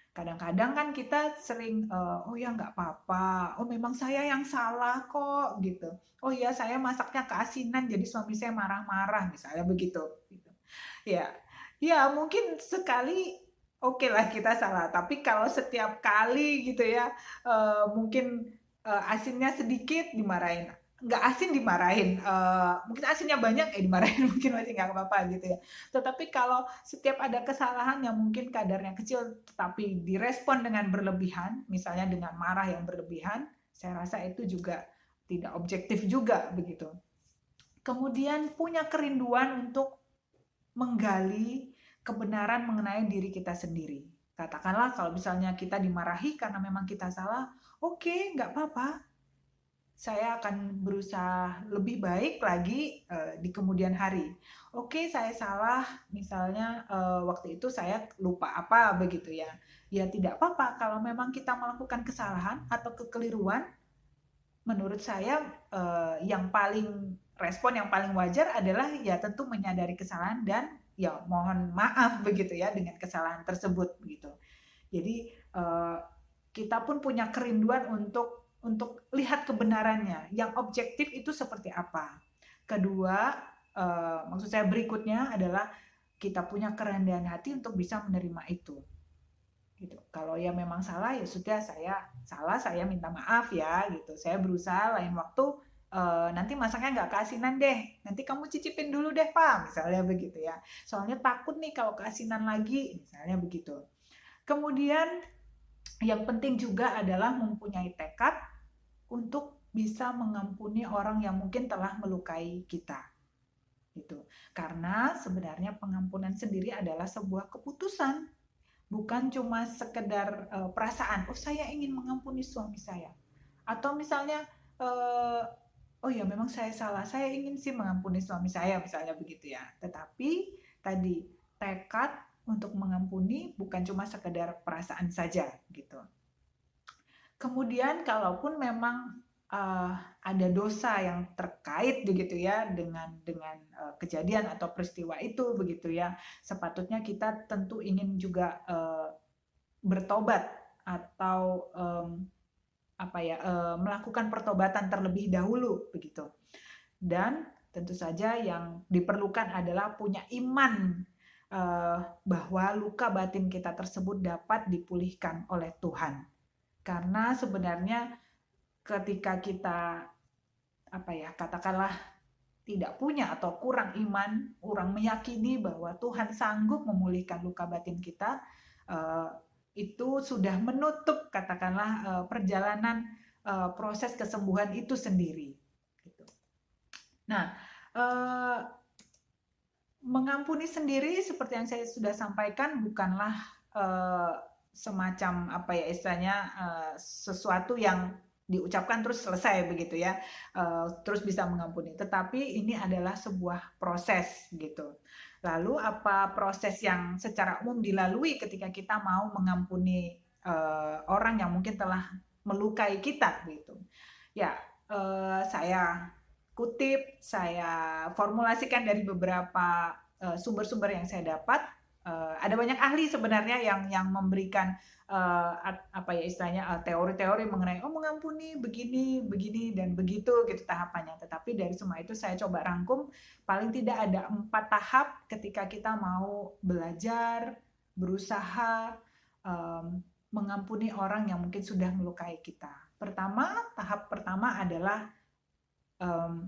Kadang-kadang kan kita sering, oh ya nggak apa-apa, oh memang saya yang salah kok gitu. Oh ya saya masaknya keasinan jadi suami saya marah-marah misalnya begitu. Gitu. Ya, ya mungkin sekali oke lah kita salah, tapi kalau setiap kali gitu ya, mungkin asinnya sedikit dimarahin, nggak asin dimarahin, mungkin asinnya banyak dimarahin mungkin masih nggak apa-apa gitu ya. Tetapi kalau setiap ada kesalahan yang mungkin kadarnya kecil tetapi direspon dengan berlebihan, misalnya dengan marah yang berlebihan, saya rasa itu juga tidak objektif juga begitu. Kemudian punya kerinduan untuk menggali kebenaran mengenai diri kita sendiri. Katakanlah kalau misalnya kita dimarahi karena memang kita salah, oke, nggak apa-apa. Saya akan berusaha lebih baik lagi di kemudian hari. Oke, saya salah, misalnya waktu itu saya lupa apa begitu ya. Ya tidak apa-apa kalau memang kita melakukan kesalahan atau kekeliruan. Menurut saya respon yang paling wajar adalah ya tentu menyadari kesalahan dan ya mohon maaf begitu ya dengan kesalahan tersebut begitu. Jadi kita pun punya kerinduan untuk lihat kebenarannya, yang objektif itu seperti apa. Kedua, maksud saya berikutnya adalah kita punya kerendahan hati untuk bisa menerima itu. Gitu. Kalau ya memang salah ya sudah, saya salah, saya minta maaf ya gitu. Saya berusaha lain waktu nanti masaknya nggak keasinan deh, nanti kamu cicipin dulu deh Pak, misalnya begitu ya. Soalnya takut nih kalau keasinan lagi, misalnya begitu. Kemudian yang penting juga adalah mempunyai tekad untuk bisa mengampuni orang yang mungkin telah melukai kita. Gitu. Karena sebenarnya pengampunan sendiri adalah sebuah keputusan, bukan cuma sekedar perasaan, oh saya ingin mengampuni suami saya. Atau misalnya oh ya memang saya salah, saya ingin sih mengampuni suami saya misalnya begitu ya. Tetapi tadi tekad untuk mengampuni bukan cuma sekedar perasaan saja gitu. Kemudian kalaupun memang ada dosa yang terkait begitu ya dengan kejadian atau peristiwa itu begitu ya, sepatutnya kita tentu ingin juga bertobat atau melakukan pertobatan terlebih dahulu begitu. Dan tentu saja yang diperlukan adalah punya iman bahwa luka batin kita tersebut dapat dipulihkan oleh Tuhan. Karena sebenarnya ketika kita katakanlah tidak punya atau kurang iman, kurang meyakini bahwa Tuhan sanggup memulihkan luka batin kita, itu sudah menutup katakanlah perjalanan proses kesembuhan itu sendiri. Gitu. Nah, mengampuni sendiri seperti yang saya sudah sampaikan bukanlah semacam sesuatu yang diucapkan terus selesai begitu ya, terus bisa mengampuni. Tetapi ini adalah sebuah proses gitu. Lalu apa proses yang secara umum dilalui ketika kita mau mengampuni orang yang mungkin telah melukai kita gitu? Ya, saya kutip, saya formulasikan dari beberapa sumber-sumber yang saya dapat. Ada banyak ahli sebenarnya yang memberikan apa ya istilahnya teori-teori mengenai mengampuni begini, begini dan begitu gitu tahapannya. Tetapi dari semua itu saya coba rangkum paling tidak ada 4 tahap ketika kita mau belajar, berusaha mengampuni orang yang mungkin sudah melukai kita. Tahap pertama adalah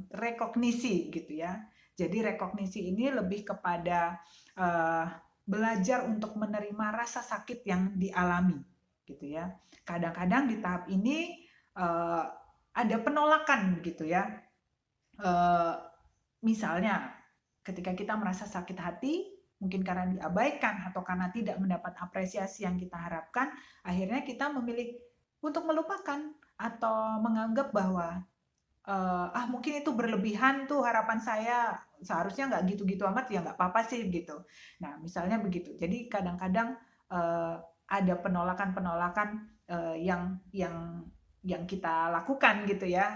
rekognisi gitu ya. Jadi rekognisi ini lebih kepada belajar untuk menerima rasa sakit yang dialami gitu ya. Kadang-kadang di tahap ini ada penolakan gitu ya. Misalnya ketika kita merasa sakit hati, mungkin karena diabaikan atau karena tidak mendapat apresiasi yang kita harapkan, akhirnya kita memilih untuk melupakan atau menganggap bahwa mungkin itu berlebihan tuh harapan saya, seharusnya nggak gitu-gitu amat ya nggak apa-apa sih gitu. Nah misalnya begitu. Jadi kadang-kadang ada penolakan-penolakan yang kita lakukan gitu ya.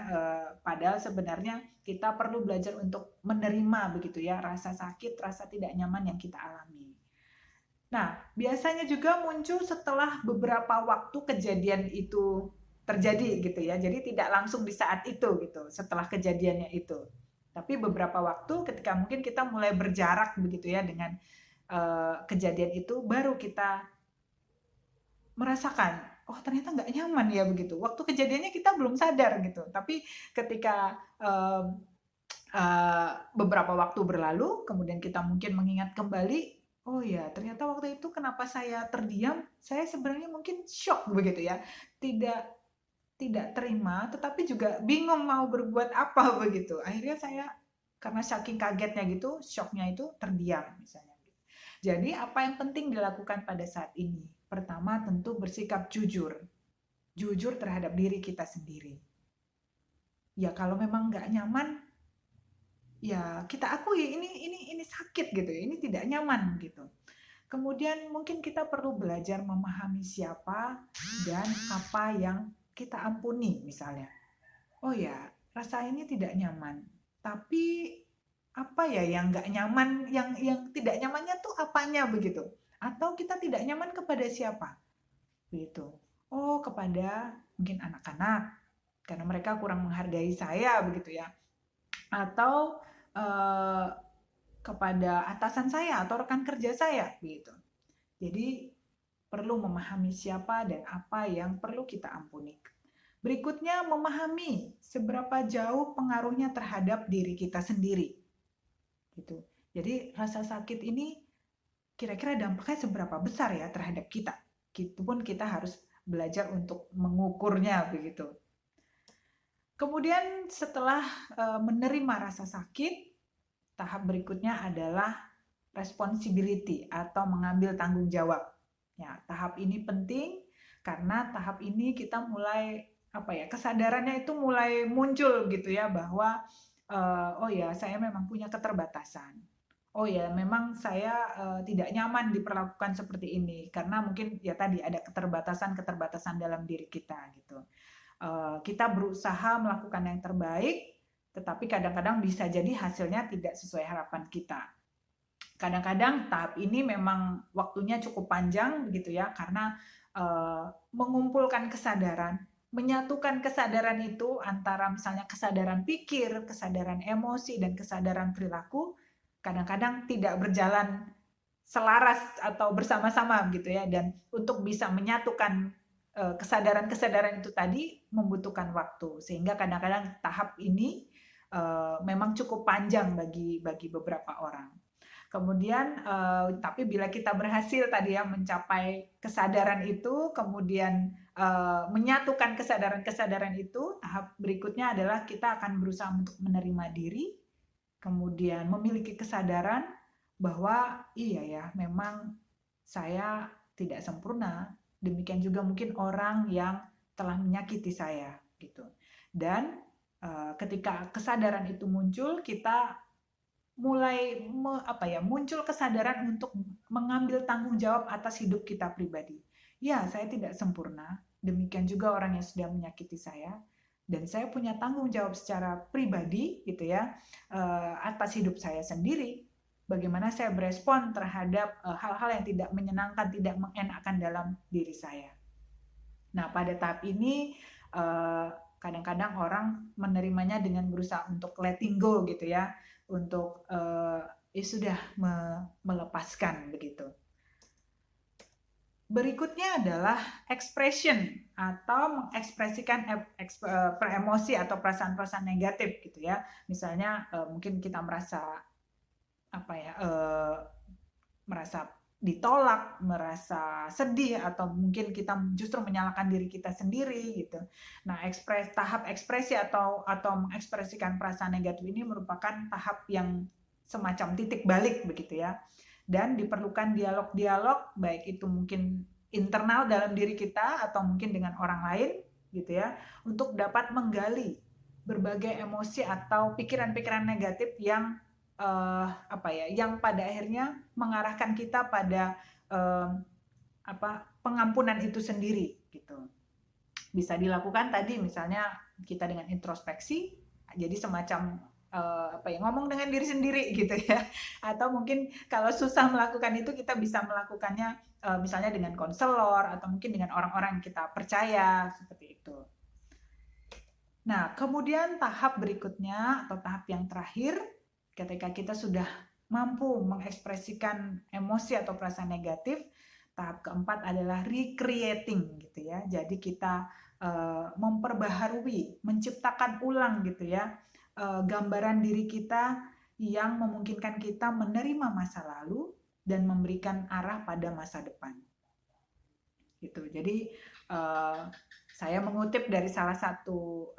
Padahal sebenarnya kita perlu belajar untuk menerima begitu ya rasa sakit, rasa tidak nyaman yang kita alami. Nah biasanya juga muncul setelah beberapa waktu kejadian itu terjadi gitu ya. Jadi tidak langsung di saat itu gitu, setelah kejadiannya itu. Tapi beberapa waktu ketika mungkin kita mulai berjarak begitu ya dengan kejadian itu, baru kita merasakan, oh ternyata nggak nyaman ya begitu. Waktu kejadiannya kita belum sadar gitu. Tapi ketika beberapa waktu berlalu, kemudian kita mungkin mengingat kembali, oh ya ternyata waktu itu kenapa saya terdiam, saya sebenarnya mungkin shock begitu ya. Tidak terima, tetapi juga bingung mau berbuat apa begitu. Akhirnya saya karena saking kagetnya gitu, shocknya itu terdiam misalnya. Jadi apa yang penting dilakukan pada saat ini? Pertama tentu bersikap jujur. Jujur terhadap diri kita sendiri. Ya kalau memang nggak nyaman, ya kita akui ini sakit gitu, ini tidak nyaman gitu. Kemudian mungkin kita perlu belajar memahami siapa dan apa yang kita ampuni misalnya. Oh ya, rasa ini tidak nyaman. Tapi apa ya yang nggak nyaman, yang tidak nyamannya tuh apanya begitu? Atau kita tidak nyaman kepada siapa? Begitu. Oh, kepada mungkin anak-anak karena mereka kurang menghargai saya begitu ya. Atau kepada atasan saya atau rekan kerja saya begitu. Jadi perlu memahami siapa dan apa yang perlu kita ampuni. Berikutnya memahami seberapa jauh pengaruhnya terhadap diri kita sendiri. Gitu. Jadi rasa sakit ini kira-kira dampaknya seberapa besar ya terhadap kita. Gitu pun kita harus belajar untuk mengukurnya begitu. Kemudian setelah menerima rasa sakit, tahap berikutnya adalah responsibility atau mengambil tanggung jawab. Ya, tahap ini penting karena tahap ini kita mulai kesadarannya itu mulai muncul gitu ya bahwa oh ya saya memang punya keterbatasan. Oh ya memang saya tidak nyaman diperlakukan seperti ini karena mungkin ya tadi ada keterbatasan dalam diri kita gitu. Kita berusaha melakukan yang terbaik, tetapi kadang-kadang bisa jadi hasilnya tidak sesuai harapan kita. Kadang-kadang tahap ini memang waktunya cukup panjang begitu ya karena mengumpulkan kesadaran, menyatukan kesadaran itu antara misalnya kesadaran pikir, kesadaran emosi dan kesadaran perilaku kadang-kadang tidak berjalan selaras atau bersama-sama gitu ya, dan untuk bisa menyatukan kesadaran-kesadaran itu tadi membutuhkan waktu sehingga kadang-kadang tahap ini memang cukup panjang bagi beberapa orang. Kemudian tapi bila kita berhasil tadi ya mencapai kesadaran itu, kemudian menyatukan kesadaran-kesadaran itu, tahap berikutnya adalah kita akan berusaha untuk menerima diri, kemudian memiliki kesadaran bahwa iya ya memang saya tidak sempurna, demikian juga mungkin orang yang telah menyakiti saya gitu. Dan ketika kesadaran itu muncul, kita mulai muncul kesadaran untuk mengambil tanggung jawab atas hidup kita pribadi. Ya, saya tidak sempurna, demikian juga orang yang sudah menyakiti saya, dan saya punya tanggung jawab secara pribadi gitu ya atas hidup saya sendiri. bagaimana saya berespon terhadap hal-hal yang tidak menyenangkan, tidak mengenakan dalam diri saya. Nah, pada tahap ini kadang-kadang orang menerimanya dengan berusaha untuk letting go gitu ya, untuk ya sudah melepaskan begitu. Berikutnya adalah expression atau mengekspresikan emosi atau perasaan-perasaan negatif gitu ya. Misalnya mungkin kita merasa merasa ditolak, merasa sedih, atau mungkin kita justru menyalahkan diri kita sendiri gitu. Nah, tahap ekspresi atau mengekspresikan perasaan negatif ini merupakan tahap yang semacam titik balik begitu ya. Dan diperlukan dialog-dialog, baik itu mungkin internal dalam diri kita atau mungkin dengan orang lain gitu ya, untuk dapat menggali berbagai emosi atau pikiran-pikiran negatif yang yang pada akhirnya mengarahkan kita pada pengampunan itu sendiri gitu. Bisa dilakukan tadi misalnya kita dengan introspeksi, jadi semacam ngomong dengan diri sendiri gitu ya, atau mungkin kalau susah melakukan itu kita bisa melakukannya misalnya dengan konselor atau mungkin dengan orang-orang yang kita percaya seperti itu. Nah, kemudian tahap berikutnya atau tahap yang terakhir, ketika kita sudah mampu mengekspresikan emosi atau perasaan negatif, tahap keempat adalah recreating gitu ya. Jadi kita memperbaharui, menciptakan ulang gitu ya, gambaran diri kita yang memungkinkan kita menerima masa lalu dan memberikan arah pada masa depan. Gitu. Jadi saya mengutip dari salah satu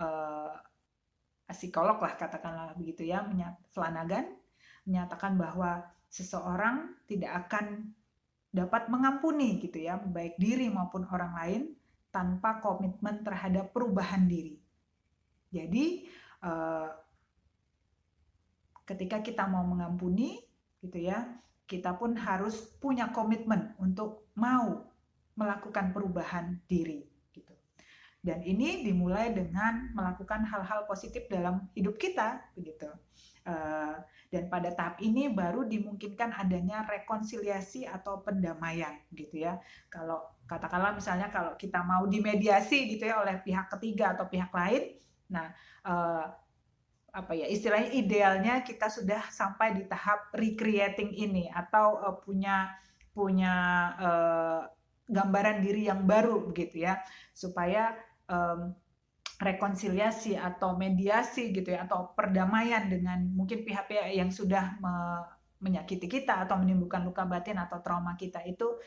psikolog lah katakanlah begitu ya, Flanagan, menyatakan bahwa seseorang tidak akan dapat mengampuni gitu ya, baik diri maupun orang lain tanpa komitmen terhadap perubahan diri. Jadi ketika kita mau mengampuni gitu ya, kita pun harus punya komitmen untuk mau melakukan perubahan diri gitu. Dan ini dimulai dengan melakukan hal-hal positif dalam hidup kita begitu. Dan pada tahap ini baru dimungkinkan adanya rekonsiliasi atau pendamaian gitu ya. Kalau katakanlah misalnya kalau kita mau dimediasi gitu ya oleh pihak ketiga atau pihak lain, nah istilahnya idealnya kita sudah sampai di tahap recreating ini atau punya gambaran diri yang baru begitu ya, supaya rekonsiliasi atau mediasi gitu ya, atau perdamaian dengan mungkin pihak-pihak yang sudah menyakiti kita atau menimbulkan luka batin atau trauma kita itu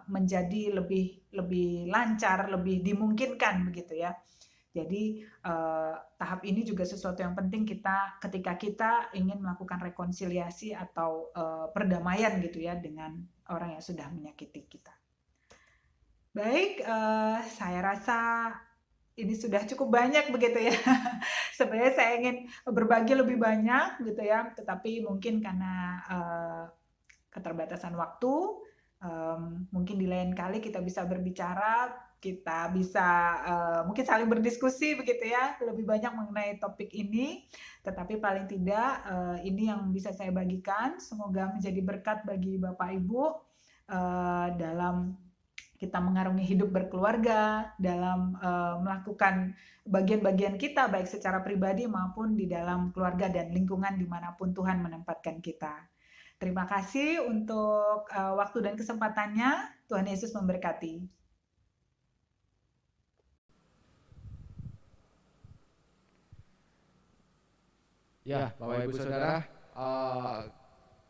menjadi lebih lancar, lebih dimungkinkan begitu ya. Jadi tahap ini juga sesuatu yang penting ketika kita ingin melakukan rekonsiliasi atau perdamaian gitu ya dengan orang yang sudah menyakiti kita. Baik, saya rasa ini sudah cukup banyak begitu ya. Sebenarnya saya ingin berbagi lebih banyak gitu ya, tetapi mungkin karena keterbatasan waktu, mungkin di lain kali kita bisa berbicara, kita bisa mungkin saling berdiskusi begitu ya, lebih banyak mengenai topik ini. Tetapi paling tidak ini yang bisa saya bagikan, semoga menjadi berkat bagi Bapak Ibu dalam kita mengarungi hidup berkeluarga, dalam melakukan bagian-bagian kita baik secara pribadi maupun di dalam keluarga dan lingkungan dimanapun Tuhan menempatkan kita. Terima kasih untuk waktu dan kesempatannya. Tuhan Yesus memberkati. Ya, Bapak Ibu Saudara,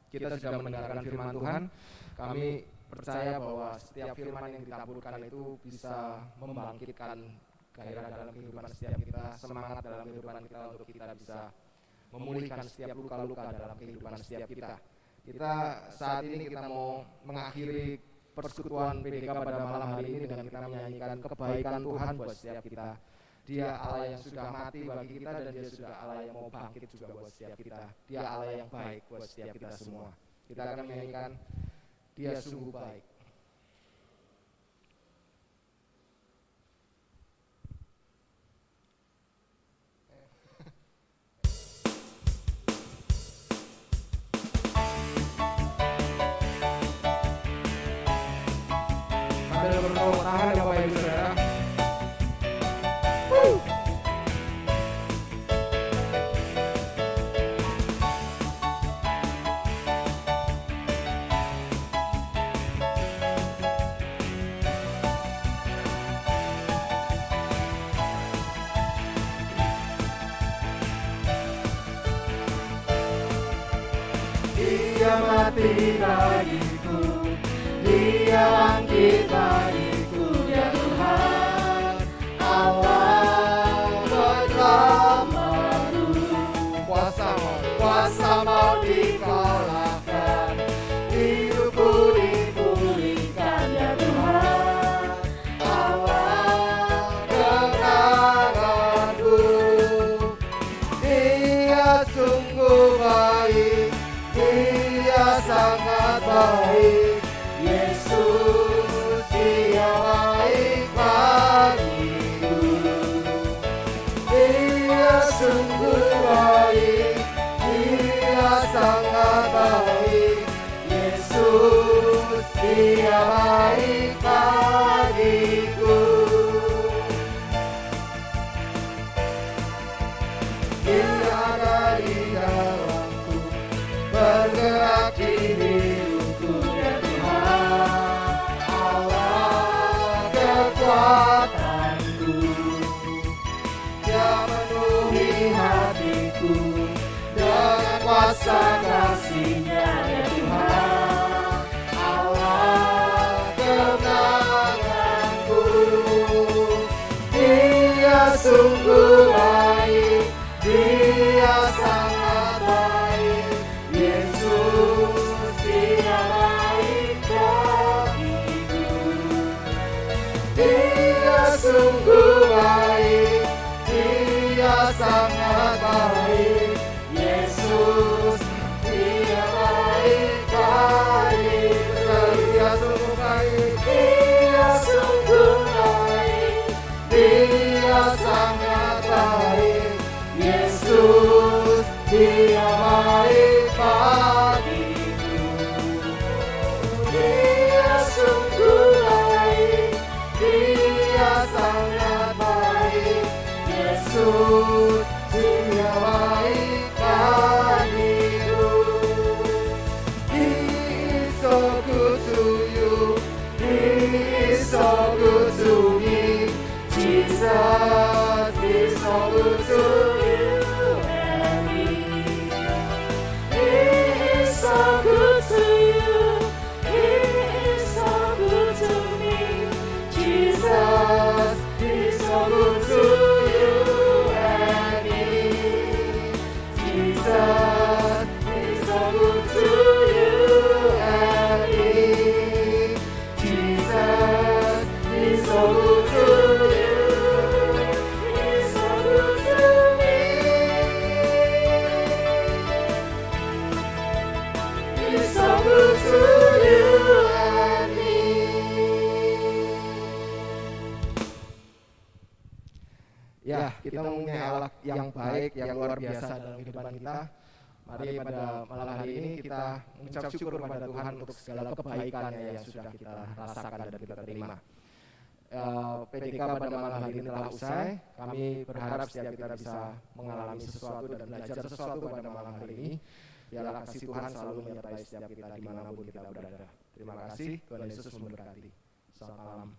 kita sudah mendengarkan firman Tuhan. Kami percaya bahwa setiap firman yang ditaburkan itu bisa membangkitkan gairah dalam kehidupan setiap kita, semangat dalam kehidupan kita untuk kita bisa memulihkan setiap luka-luka dalam kehidupan setiap kita. Kita saat ini kita mau mengakhiri persekutuan PDK pada malam hari ini dengan kita menyanyikan kebaikan Tuhan buat setiap kita. Dia Allah yang sudah mati bagi kita dan dia sudah Allah yang mau bangkit juga buat setiap kita. Dia Allah yang baik buat setiap kita semua. Kita akan menyanyikan Dia sungguh baik. Dia mati bagiku, Dia bangkit bagiku, Dia Tuhan Allah bersamaku. Kuasa maut dikalahkan, hidupku dipulihkan, ya Tuhan Allah kemenanganku. Dia sungguh baik, Dia sangat baik, Yesus Dia baik bagiku. Dia sungguh baik, Dia sangat baik, Yesus Dia baik bagiku. Dia ada di dalamku, bergerak di hidupku, ya Tuhan Allah kekuatanku. Dia memenuhi hatiku dengan kuasa kasih-Nya, ya Tuhan Allah kemenanganku. Dia sungguh baik, Dia sangat baik, Yesus Dia baik bagiku. Dia sungguh baik, Dia sangat baik, Yesus Dia baik bagiku. Dia sungguh baik, Dia sungguh baik, Dia sangat baik, Yesus Dia baik bagiku. Dia sungguh baik, Dia sangat baik, Yesus Dia baik bagiku. He is so good to you, He is so good to me, Jesus is so good to you and me. He is so good to you, He is so good to me, Jesus is so good to you and me. Jesus is so good to you and me. Jesus is so good to you. He's so good to me. He's so good to you and me. Ya, kita mempunyai Allah yang baik, yang luar biasa dalam kehidupan kita. Mari pada malam hari ini kita mengucap syukur kepada Tuhan untuk segala kebaikan-Nya yang sudah kita rasakan dan kita terima. PDK pada malam hari ini telah usai. Kami berharap setiap kita bisa mengalami sesuatu dan belajar sesuatu pada malam hari ini. Biarlah kasih Tuhan selalu menyertai setiap kita dimanapun kita berada. Terima kasih, Tuhan Yesus memberkati. Selamat malam.